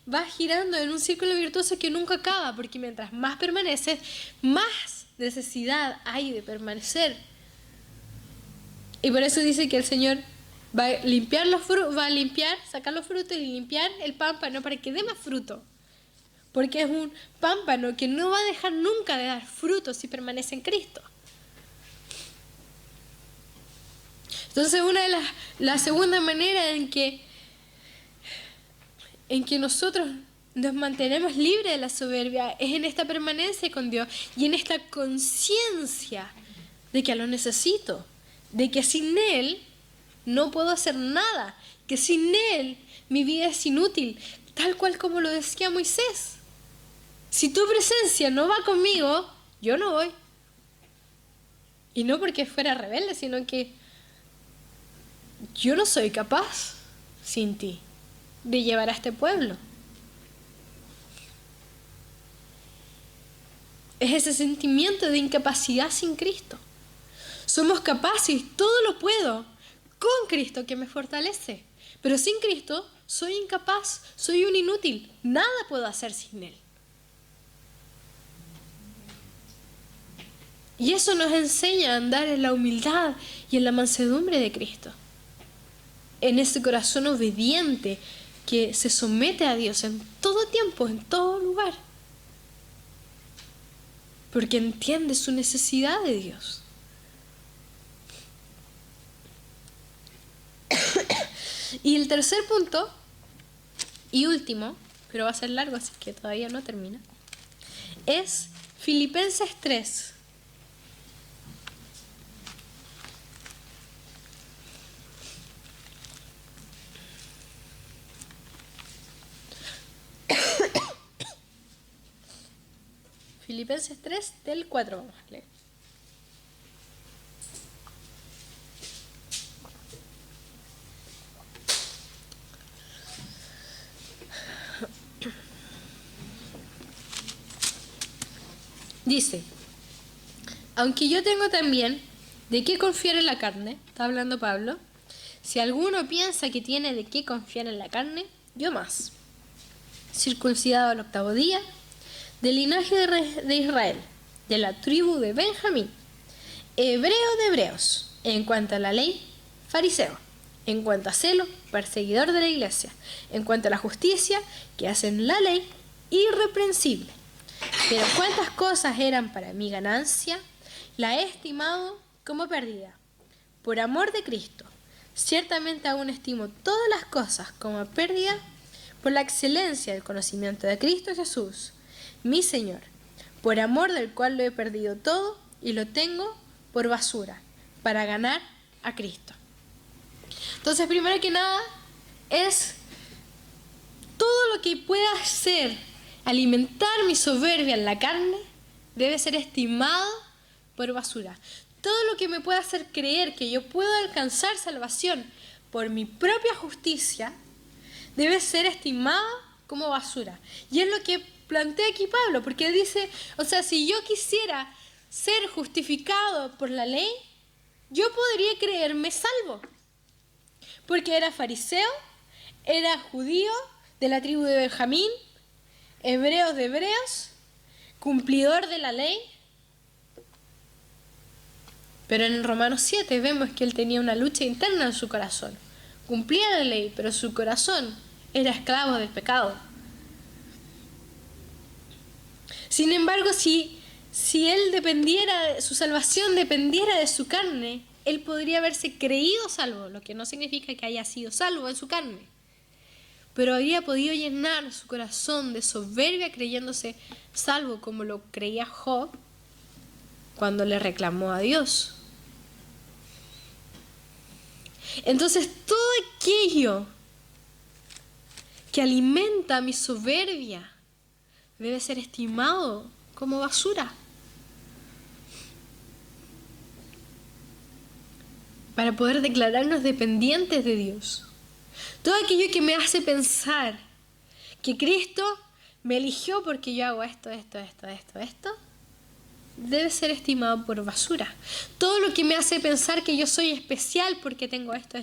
Speaker 1: vas girando en un círculo virtuoso que nunca acaba, porque mientras más permaneces, más necesidad hay de permanecer. Y por eso dice que el Señor va a limpiar sacar los frutos y limpiar el pámpano para que dé más fruto. Porque es un pámpano que no va a dejar nunca de dar frutos si permanece en Cristo. Entonces, la segunda manera en que nosotros nos mantenemos libres de la soberbia es en esta permanencia con Dios y en esta conciencia de que lo necesito, de que sin Él no puedo hacer nada, que sin Él mi vida es inútil, tal cual como lo decía Moisés. Si tu presencia no va conmigo, yo no voy. Y no porque fuera rebelde, sino que yo no soy capaz sin ti de llevar a este pueblo. Es ese sentimiento de incapacidad sin Cristo. Somos capaces, todo lo puedo con Cristo que me fortalece. Pero sin Cristo soy incapaz, soy un inútil, nada puedo hacer sin Él. Y eso nos enseña a andar en la humildad y en la mansedumbre de Cristo. En ese corazón obediente que se somete a Dios en todo tiempo, en todo lugar. Porque entiende su necesidad de Dios. Y el tercer punto, y último, pero va a ser largo, así que todavía no termina, es Filipenses 3. Filipenses 3 del 4, vamos a leer. Dice, aunque yo tengo también de qué confiar en la carne, está hablando Pablo, si alguno piensa que tiene de qué confiar en la carne, yo más. Circuncidado al 8º día, del linaje de Israel, de la tribu de Benjamín, hebreo de hebreos, en cuanto a la ley, fariseo, en cuanto a celo, perseguidor de la iglesia, en cuanto a la justicia, que hacen la ley, irreprensible. Pero cuántas cosas eran para mi ganancia, la he estimado como pérdida, por amor de Cristo. Ciertamente aún estimo todas las cosas como pérdida, por la excelencia del conocimiento de Cristo Jesús, mi Señor, por amor del cual lo he perdido todo y lo tengo por basura, para ganar a Cristo. Entonces, primero que nada, es todo lo que pueda hacer alimentar mi soberbia en la carne, debe ser estimado por basura. Todo lo que me pueda hacer creer que yo puedo alcanzar salvación por mi propia justicia, debe ser estimado como basura. Y es lo que plantea aquí Pablo, porque él dice, o sea, si yo quisiera ser justificado por la ley, yo podría creerme salvo. Porque era fariseo, era judío de la tribu de Benjamín, hebreo de hebreos, cumplidor de la ley. Pero en Romanos 7 vemos que él tenía una lucha interna en su corazón. Cumplía la ley, pero su corazón era esclavo del pecado. Sin embargo, si él dependiera, su salvación dependiera de su carne, él podría haberse creído salvo, lo que no significa que haya sido salvo en su carne. Pero habría podido llenar su corazón de soberbia creyéndose salvo, como lo creía Job cuando le reclamó a Dios. Entonces, todo aquello que alimenta mi soberbia debe ser estimado como basura. Para poder declararnos dependientes de Dios. Todo aquello que me hace pensar que Cristo me eligió porque yo hago esto, debe ser estimado por basura. Todo lo que me hace pensar que yo soy especial porque tengo esto,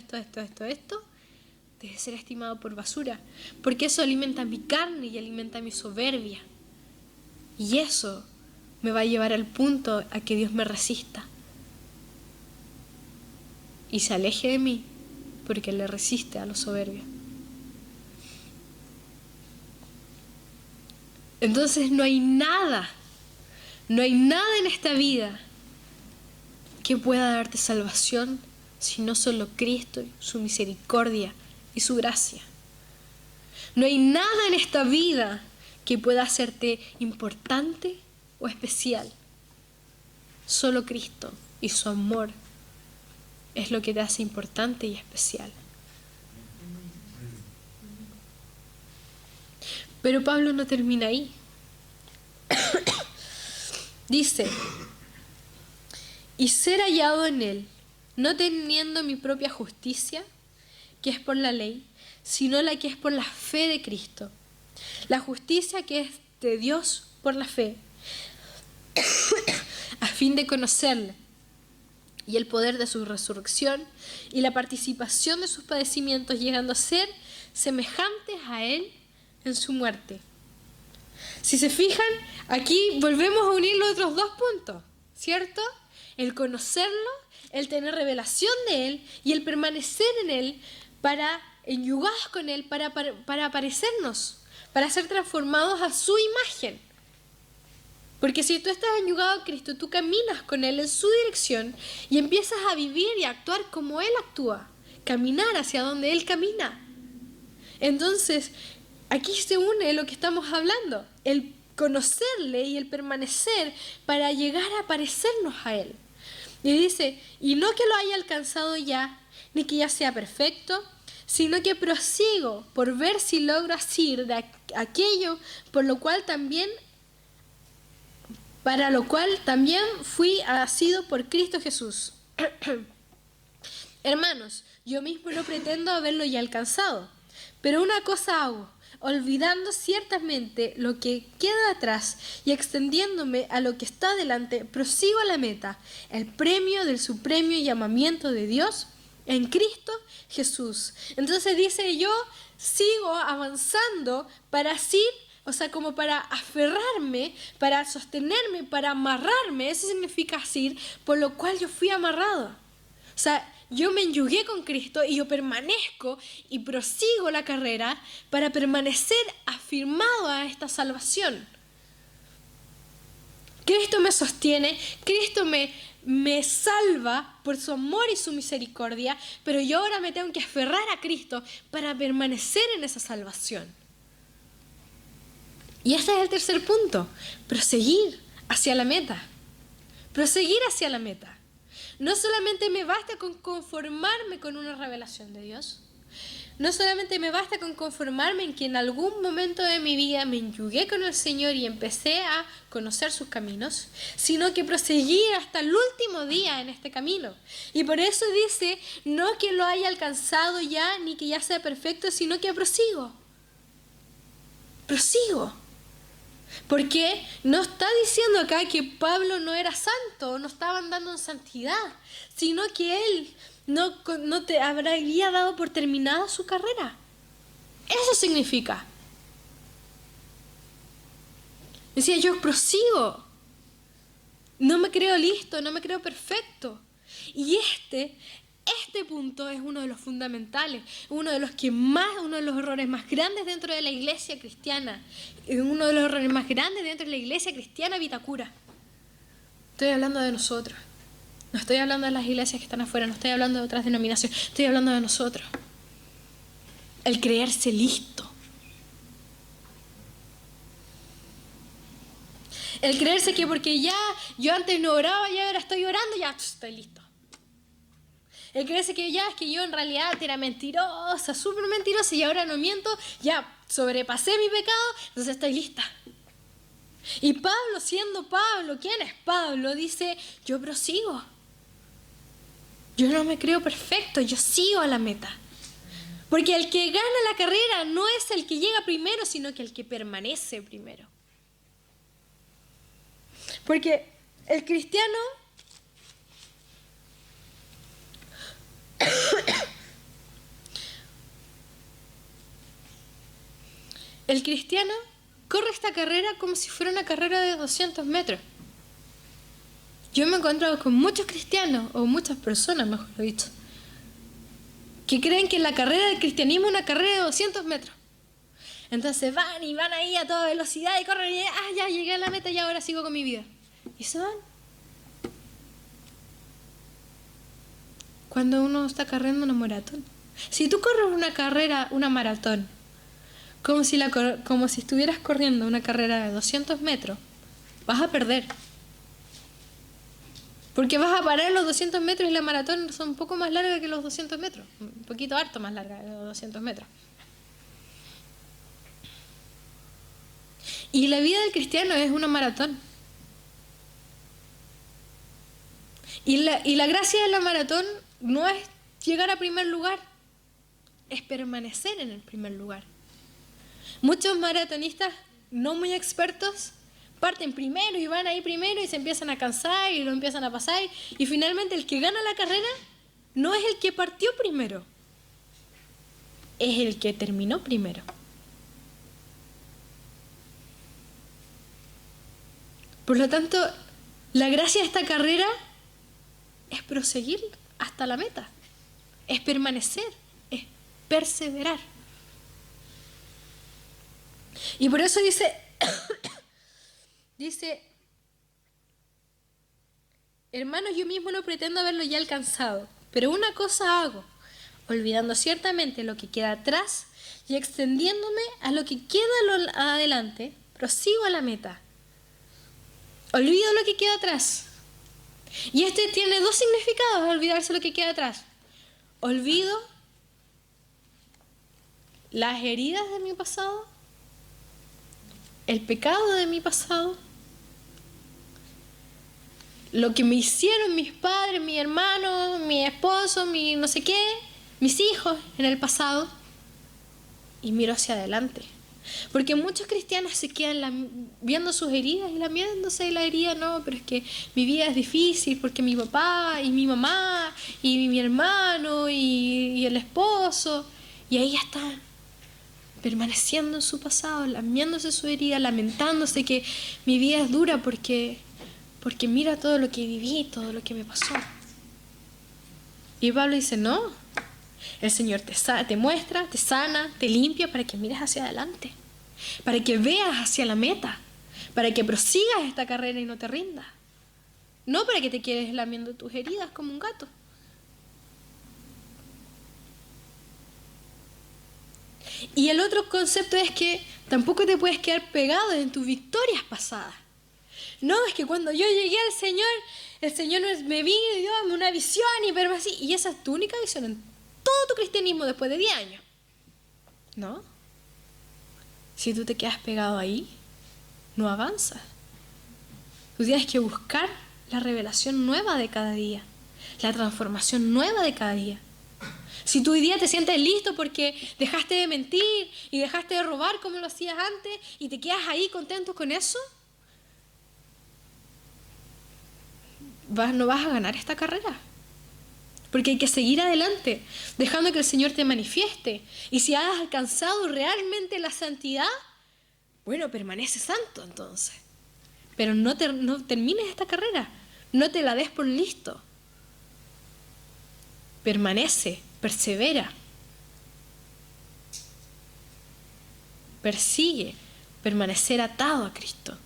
Speaker 1: debe ser estimado por basura, porque eso alimenta mi carne y alimenta mi soberbia. Y eso me va a llevar al punto a que Dios me resista y se aleje de mí, porque le resiste a los soberbios. Entonces no hay nada en esta vida que pueda darte salvación, sino solo Cristo, su misericordia y su gracia. No hay nada en esta vida que pueda hacerte importante o especial. Solo Cristo y su amor es lo que te hace importante y especial. Pero Pablo no termina ahí. Dice, y ser hallado en él, no teniendo mi propia justicia, que es por la ley, sino la que es por la fe de Cristo. La justicia que es de Dios por la fe, a fin de conocerle y el poder de su resurrección y la participación de sus padecimientos, llegando a ser semejantes a él en su muerte. Si se fijan, aquí volvemos a unir los otros dos puntos, ¿cierto? El conocerlo, el tener revelación de él y el permanecer en él para enyugados con él, para parecernos, para ser transformados a su imagen. Porque si tú estás enyugado a Cristo, tú caminas con él en su dirección y empiezas a vivir y a actuar como él actúa, caminar hacia donde él camina. Entonces, aquí se une lo que estamos hablando, el conocerle y el permanecer para llegar a parecernos a él. Y dice, y no que lo haya alcanzado ya, ni que ya sea perfecto, sino que prosigo por ver si logro asir de aquello para lo cual también fui asido por Cristo Jesús. Hermanos, yo mismo no pretendo haberlo ya alcanzado, pero una cosa hago, olvidando ciertamente lo que queda atrás y extendiéndome a lo que está delante, prosigo a la meta, el premio del supremo llamamiento de Dios en Cristo Jesús. Entonces dice, yo sigo avanzando para así, o sea, como para aferrarme, para sostenerme, para amarrarme. Eso significa asir, por lo cual yo fui amarrado. O sea, yo me enyugué con Cristo y yo permanezco y prosigo la carrera para permanecer afirmado a esta salvación. Cristo me sostiene, Cristo me salva por su amor y su misericordia, pero yo ahora me tengo que aferrar a Cristo para permanecer en esa salvación. Y este es el tercer punto, proseguir hacia la meta. Proseguir hacia la meta. No solamente me basta con conformarme con una revelación de Dios. No solamente me basta con conformarme en que en algún momento de mi vida me enyugué con el Señor y empecé a conocer sus caminos, sino que proseguir hasta el último día en este camino. Y por eso dice, no que lo haya alcanzado ya, ni que ya sea perfecto, sino que prosigo. Prosigo. Porque no está diciendo acá que Pablo no era santo, no estaba andando en santidad, sino que él no te habría dado por terminada su carrera. Eso significa. Decía, yo prosigo. No me creo listo, no me creo perfecto. Y este punto es uno de los fundamentales, uno de los errores más grandes dentro de la iglesia cristiana, uno de los errores más grandes dentro de la iglesia cristiana Vitacura. Estoy hablando de nosotros. No estoy hablando de las iglesias que están afuera, no estoy hablando de otras denominaciones, estoy hablando de nosotros. El creerse listo. El creerse que porque ya yo antes no oraba y ahora estoy orando, ya estoy listo. El creerse que ya es que yo en realidad era mentirosa, súper mentirosa y ahora no miento, ya sobrepasé mi pecado, entonces estoy lista. Y Pablo, siendo Pablo, ¿quién es Pablo? Dice, yo prosigo. Yo no me creo perfecto, yo sigo a la meta. Porque el que gana la carrera no es el que llega primero, sino que el que permanece primero. Porque el cristiano corre esta carrera como si fuera una carrera de 200 metros. Yo me he encontrado con muchos cristianos, o muchas personas, mejor dicho, que creen que la carrera del cristianismo es una carrera de 200 metros. Entonces van ahí a toda velocidad y corren y ya llegué a la meta y ahora sigo con mi vida. Y se van. Cuando uno está corriendo una maratón. Si tú corres una maratón, como si estuvieras corriendo una carrera de 200 metros, vas a perder. Porque vas a parar los 200 metros y la maratón son un poco más larga que los 200 metros. Un poquito harto más larga que los 200 metros. Y la vida del cristiano es una maratón. Y la gracia de la maratón no es llegar a primer lugar, es permanecer en el primer lugar. Muchos maratonistas no muy expertos parten primero y van ahí primero y se empiezan a cansar y lo empiezan a pasar y finalmente el que gana la carrera no es el que partió primero, es el que terminó primero. Por lo tanto, la gracia de esta carrera es proseguir hasta la meta, es permanecer, es perseverar. Y por eso dice, hermanos, yo mismo no pretendo haberlo ya alcanzado, pero una cosa hago, olvidando ciertamente lo que queda atrás y extendiéndome a lo que queda adelante, prosigo a la meta. Olvido lo que queda atrás. Y este tiene dos significados, olvidarse lo que queda atrás. Olvido las heridas de mi pasado, el pecado de mi pasado, lo que me hicieron mis padres, mi hermano, mi esposo, mi no sé qué, mis hijos en el pasado, y miro hacia adelante. Porque muchos cristianos se quedan viendo sus heridas y lamiéndose la herida, no, pero es que mi vida es difícil porque mi papá y mi mamá y mi hermano y el esposo, y ahí está permaneciendo en su pasado, lamiéndose su herida, lamentándose que mi vida es dura porque mira todo lo que viví, todo lo que me pasó. Y Pablo dice, no, el Señor te muestra, te sana, te limpia para que mires hacia adelante, para que veas hacia la meta, para que prosigas esta carrera y no te rindas. No para que te quedes lamiendo tus heridas como un gato. Y el otro concepto es que tampoco te puedes quedar pegado en tus victorias pasadas. No, es que cuando yo llegué al Señor, el Señor me vino y dio una visión y esa es tu única visión en todo tu cristianismo después de 10 años. ¿No? Si tú te quedas pegado ahí, no avanzas. Tú tienes que buscar la revelación nueva de cada día, la transformación nueva de cada día. Si tú hoy día te sientes listo porque dejaste de mentir y dejaste de robar como lo hacías antes y te quedas ahí contento con eso, no vas a ganar esta carrera. Porque hay que seguir adelante, dejando que el Señor te manifieste. Y si has alcanzado realmente la santidad, bueno, permanece santo entonces. Pero no termines esta carrera, no te la des por listo. Permanece, persevera. Persigue permanecer atado a Cristo.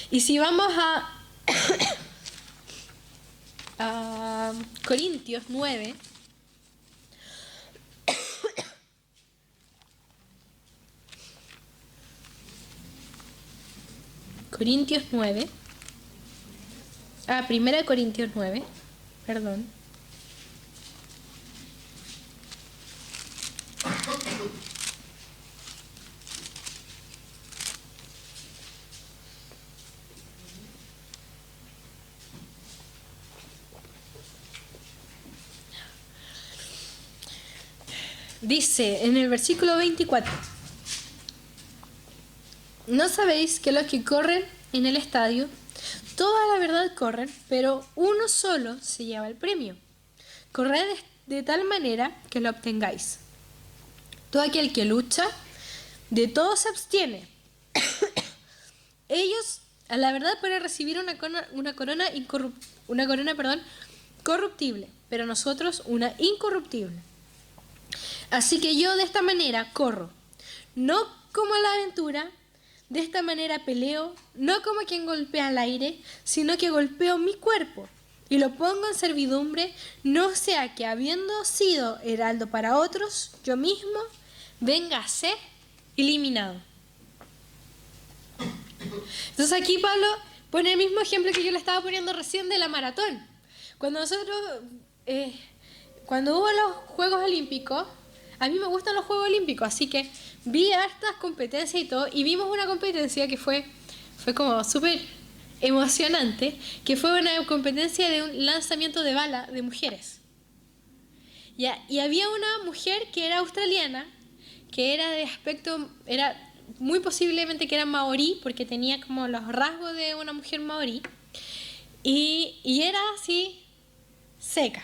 Speaker 1: Y si vamos a Corintios 9, Corintios 9, 1 Corintios 9, perdón. Dice en el versículo 24: ¿no sabéis que los que corren en el estadio, toda la verdad corren, pero uno solo se lleva el premio? Corred de tal manera que lo obtengáis. Todo aquel que lucha, de todo se abstiene. Ellos, a la verdad, pueden recibir una corona corruptible, pero nosotros una incorruptible. Así que yo de esta manera corro, no como a la aventura, de esta manera peleo, no como quien golpea al aire, sino que golpeo mi cuerpo y lo pongo en servidumbre, no sea que habiendo sido heraldo para otros, yo mismo venga a ser eliminado. Entonces aquí Pablo pone el mismo ejemplo que yo le estaba poniendo recién de la maratón. Cuando hubo los Juegos Olímpicos, a mí me gustan los Juegos Olímpicos, así que vi hartas competencias y todo, y vimos una competencia que fue como súper emocionante, que fue una competencia de un lanzamiento de bala de mujeres. Y había una mujer que era australiana, que era de aspecto, era muy posiblemente que era maorí, porque tenía como los rasgos de una mujer maorí, y era así seca.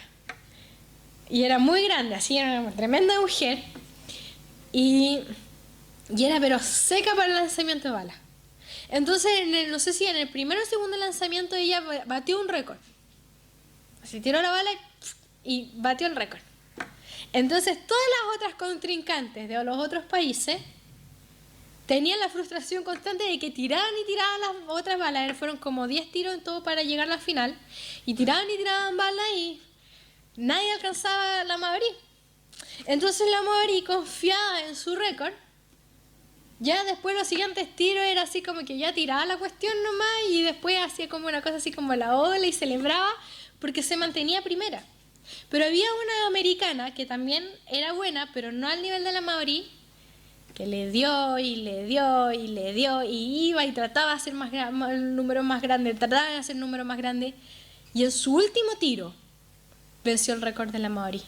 Speaker 1: Y era muy grande, así era una tremenda mujer. Y era pero seca para el lanzamiento de balas. Entonces, no sé si en el primer o segundo lanzamiento ella batió un récord. Se tiró la bala y batió el récord. Entonces, todas las otras contrincantes de los otros países tenían la frustración constante de que tiraban y tiraban las otras balas. Fueron como 10 tiros en todo para llegar a la final. Y tiraban balas y nadie alcanzaba la maorí. Entonces la maorí, confiada en su récord, ya después los siguientes tiros era así como que ya tiraba la cuestión nomás y después hacía como una cosa así como la ola y celebraba porque se mantenía primera. Pero había una americana que también era buena, pero no al nivel de la maorí, que le dio y le dio y le dio y iba y trataba de hacer el número más grande, trataba de hacer el número más grande, y en su último tiro venció el récord de la maorí.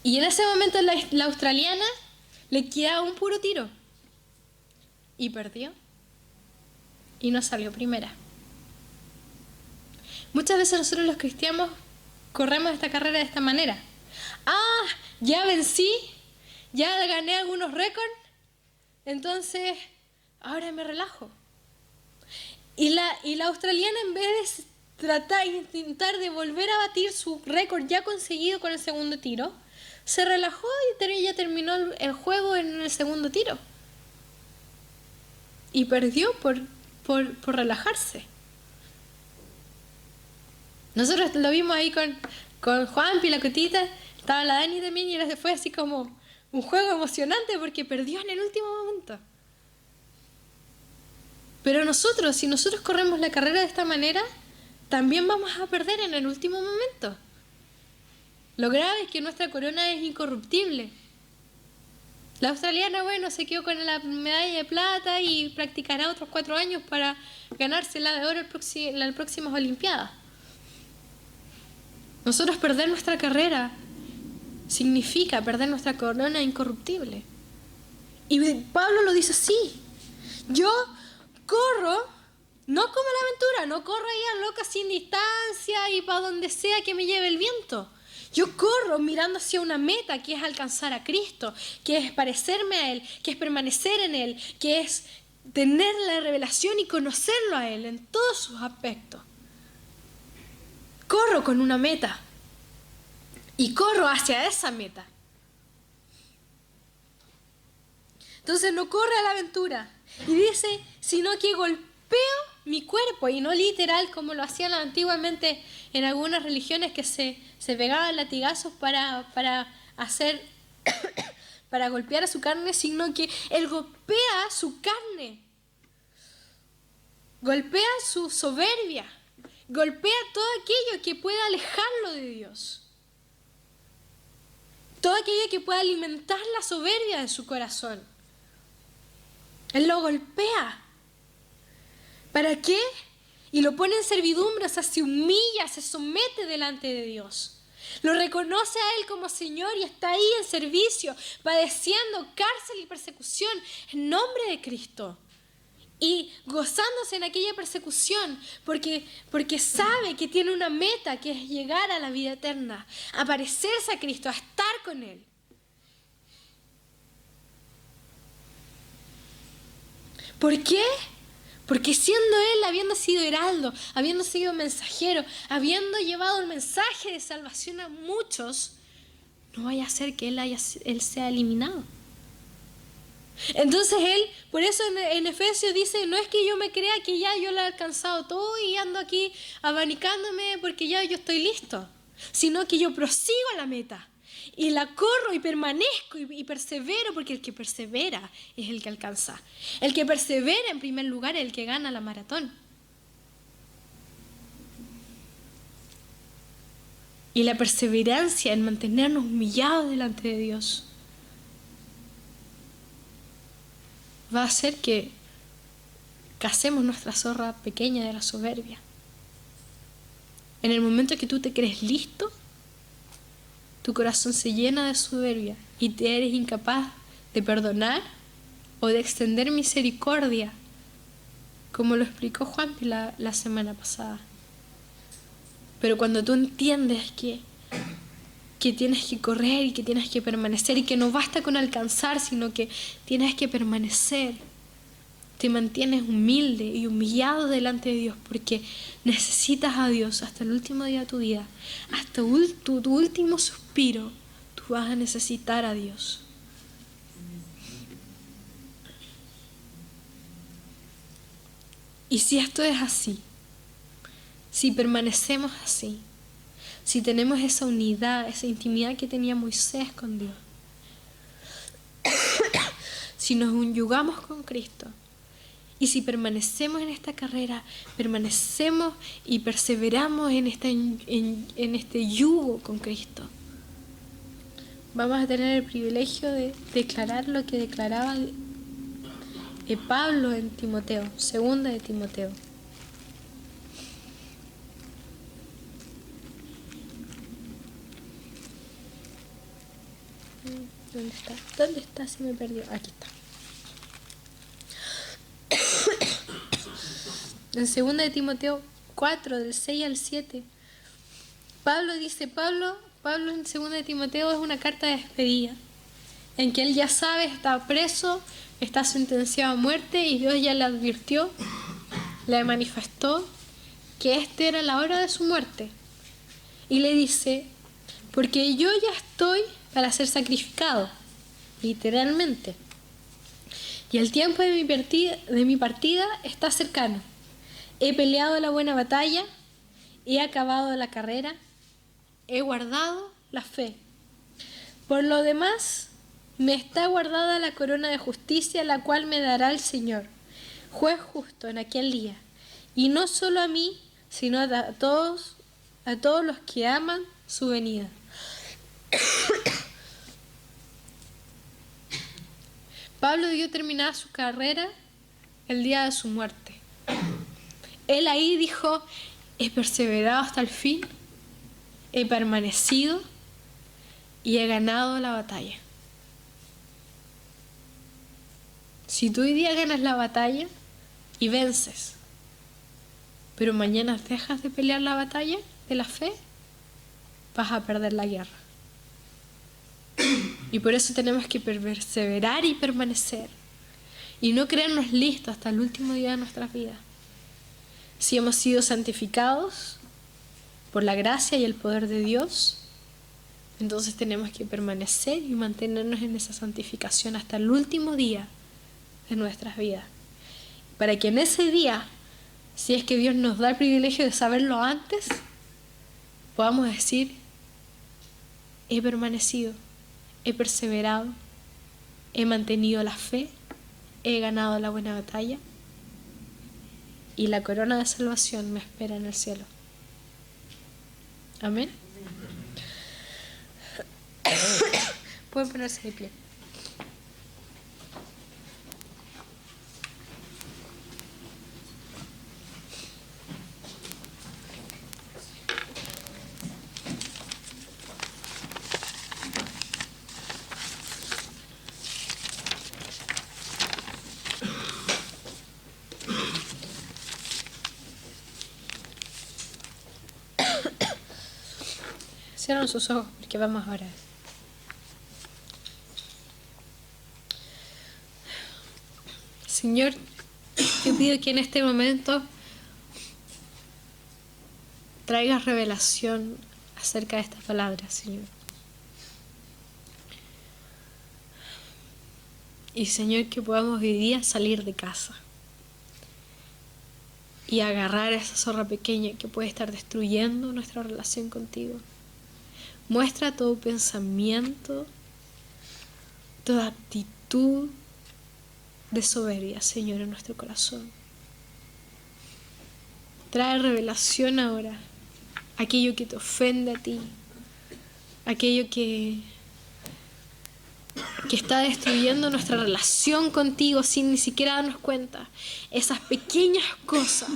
Speaker 1: Y en ese momento la australiana le quedaba un puro tiro y perdió y no salió primera. Muchas veces nosotros los cristianos corremos esta carrera de esta manera. Ya vencí, ya gané algunos récords, entonces ahora me relajo. Y la australiana, en vez de intentar de volver a batir su récord ya conseguido con el segundo tiro, se relajó y ya terminó el juego en el segundo tiro. Y perdió por relajarse. Nosotros lo vimos ahí con Juanpi, la Cotita, estaba la Dani también, y fue así como un juego emocionante porque perdió en el último momento. Pero nosotros, si nosotros corremos la carrera de esta manera, también vamos a perder en el último momento. Lo grave es que nuestra corona es incorruptible. La australiana, bueno, se quedó con la medalla de plata y practicará otros 4 años para ganarse la de oro en las próximas Olimpiadas. Nosotros perder nuestra carrera significa perder nuestra corona incorruptible. Y Pablo lo dice así: yo corro, no como la aventura, no corro ahí a loca sin distancia y para donde sea que me lleve el viento. Yo corro mirando hacia una meta, que es alcanzar a Cristo, que es parecerme a Él, que es permanecer en Él, que es tener la revelación y conocerlo a Él en todos sus aspectos. Corro con una meta y corro hacia esa meta. Entonces no corre a la aventura. Y dice, sino que golpeo mi cuerpo, y no literal como lo hacían antiguamente en algunas religiones, que se pegaban latigazos para hacer para golpear a su carne, sino que él golpea su carne, golpea su soberbia, golpea todo aquello que pueda alejarlo de Dios, todo aquello que pueda alimentar la soberbia de su corazón. Él lo golpea. ¿Para qué? Y lo pone en servidumbre, o sea, se humilla, se somete delante de Dios. Lo reconoce a Él como Señor y está ahí en servicio, padeciendo cárcel y persecución en nombre de Cristo. Y gozándose en aquella persecución porque sabe que tiene una meta, que es llegar a la vida eterna, a parecerse a Cristo, a estar con Él. ¿Por qué? Porque siendo Él, habiendo sido heraldo, habiendo sido mensajero, habiendo llevado el mensaje de salvación a muchos, no vaya a ser que Él sea eliminado. Entonces Él, por eso en Efesios dice, no es que yo me crea que ya yo lo he alcanzado todo y ando aquí abanicándome porque ya yo estoy listo, sino que yo prosigo a la meta y la corro y permanezco y persevero, porque el que persevera es el que alcanza. El que persevera en primer lugar es el que gana la maratón. Y la perseverancia en mantenernos humillados delante de Dios va a hacer que cacemos nuestra zorra pequeña de la soberbia. En el momento que tú te crees listo, tu corazón se llena de soberbia y te eres incapaz de perdonar o de extender misericordia, como lo explicó Juanpi la semana pasada. Pero cuando tú entiendes que tienes que correr y que tienes que permanecer y que no basta con alcanzar, sino que tienes que permanecer, te mantienes humilde y humillado delante de Dios, porque necesitas a Dios hasta el último día de tu vida, hasta tu último suspiro, tú vas a necesitar a Dios. Y si esto es así, si permanecemos así, si tenemos esa unidad, esa intimidad que tenía Moisés con Dios, si nos unyugamos con Cristo y si permanecemos en esta carrera, permanecemos y perseveramos en este yugo con Cristo, vamos a tener el privilegio de declarar lo que declaraba Pablo en Timoteo, segunda de Timoteo. ¿Dónde está? ¿Dónde está? Se me perdió. Aquí está. En 2 de Timoteo 4, del 6 al 7, Pablo en 2 de Timoteo es una carta de despedida, en que él ya sabe, está preso, está sentenciado a muerte y Dios ya le advirtió, le manifestó que esta era la hora de su muerte. Y le dice, porque yo ya estoy para ser sacrificado, literalmente. Y el tiempo de mi partida está cercano. He peleado la buena batalla, he acabado la carrera, he guardado la fe. Por lo demás, me está guardada la corona de justicia, la cual me dará el Señor, juez justo en aquel día. Y no solo a mí, sino a todos los que aman su venida. Pablo dio terminada su carrera el día de su muerte. Él ahí dijo, he perseverado hasta el fin, he permanecido y he ganado la batalla. Si tú hoy día ganas la batalla y vences, pero mañana dejas de pelear la batalla de la fe, vas a perder la guerra. Y por eso tenemos que perseverar y permanecer y no creernos listos hasta el último día de nuestras vidas. Si hemos sido santificados por la gracia y el poder de Dios, entonces tenemos que permanecer y mantenernos en esa santificación hasta el último día de nuestras vidas, para que en ese día, si es que Dios nos da el privilegio de saberlo antes, podamos decir, he permanecido, he perseverado, he mantenido la fe, he ganado la buena batalla y la corona de salvación me espera en el cielo. Amén. Pueden ponerse de pie. Cierran sus ojos porque vamos a orar. Señor, yo pido que en este momento traigas revelación acerca de esta palabra, Señor. Y Señor, que podamos hoy día salir de casa y agarrar a esa zorra pequeña que puede estar destruyendo nuestra relación contigo. Muestra todo pensamiento, toda actitud de soberbia, Señor, en nuestro corazón. Trae revelación ahora, aquello que te ofende a ti, aquello que está destruyendo nuestra relación contigo sin ni siquiera darnos cuenta. Esas pequeñas cosas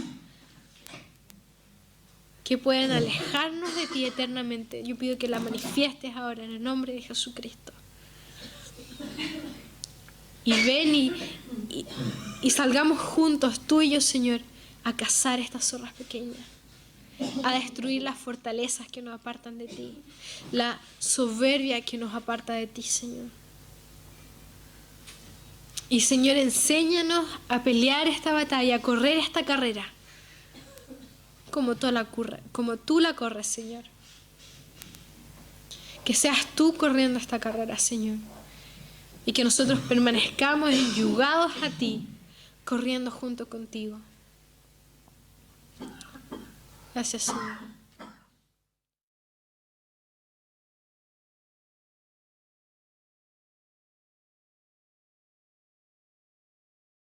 Speaker 1: que pueden alejarnos de ti eternamente. Yo pido que la manifiestes ahora en el nombre de Jesucristo. Y ven y salgamos juntos, tú y yo, Señor, a cazar estas zorras pequeñas, a destruir las fortalezas que nos apartan de ti, la soberbia que nos aparta de ti, Señor. Y Señor, enséñanos a pelear esta batalla, a correr esta carrera, como tú la corres, Señor. Que seas tú corriendo esta carrera, Señor. Y que nosotros permanezcamos enyugados a ti, corriendo junto contigo. Gracias, Señor.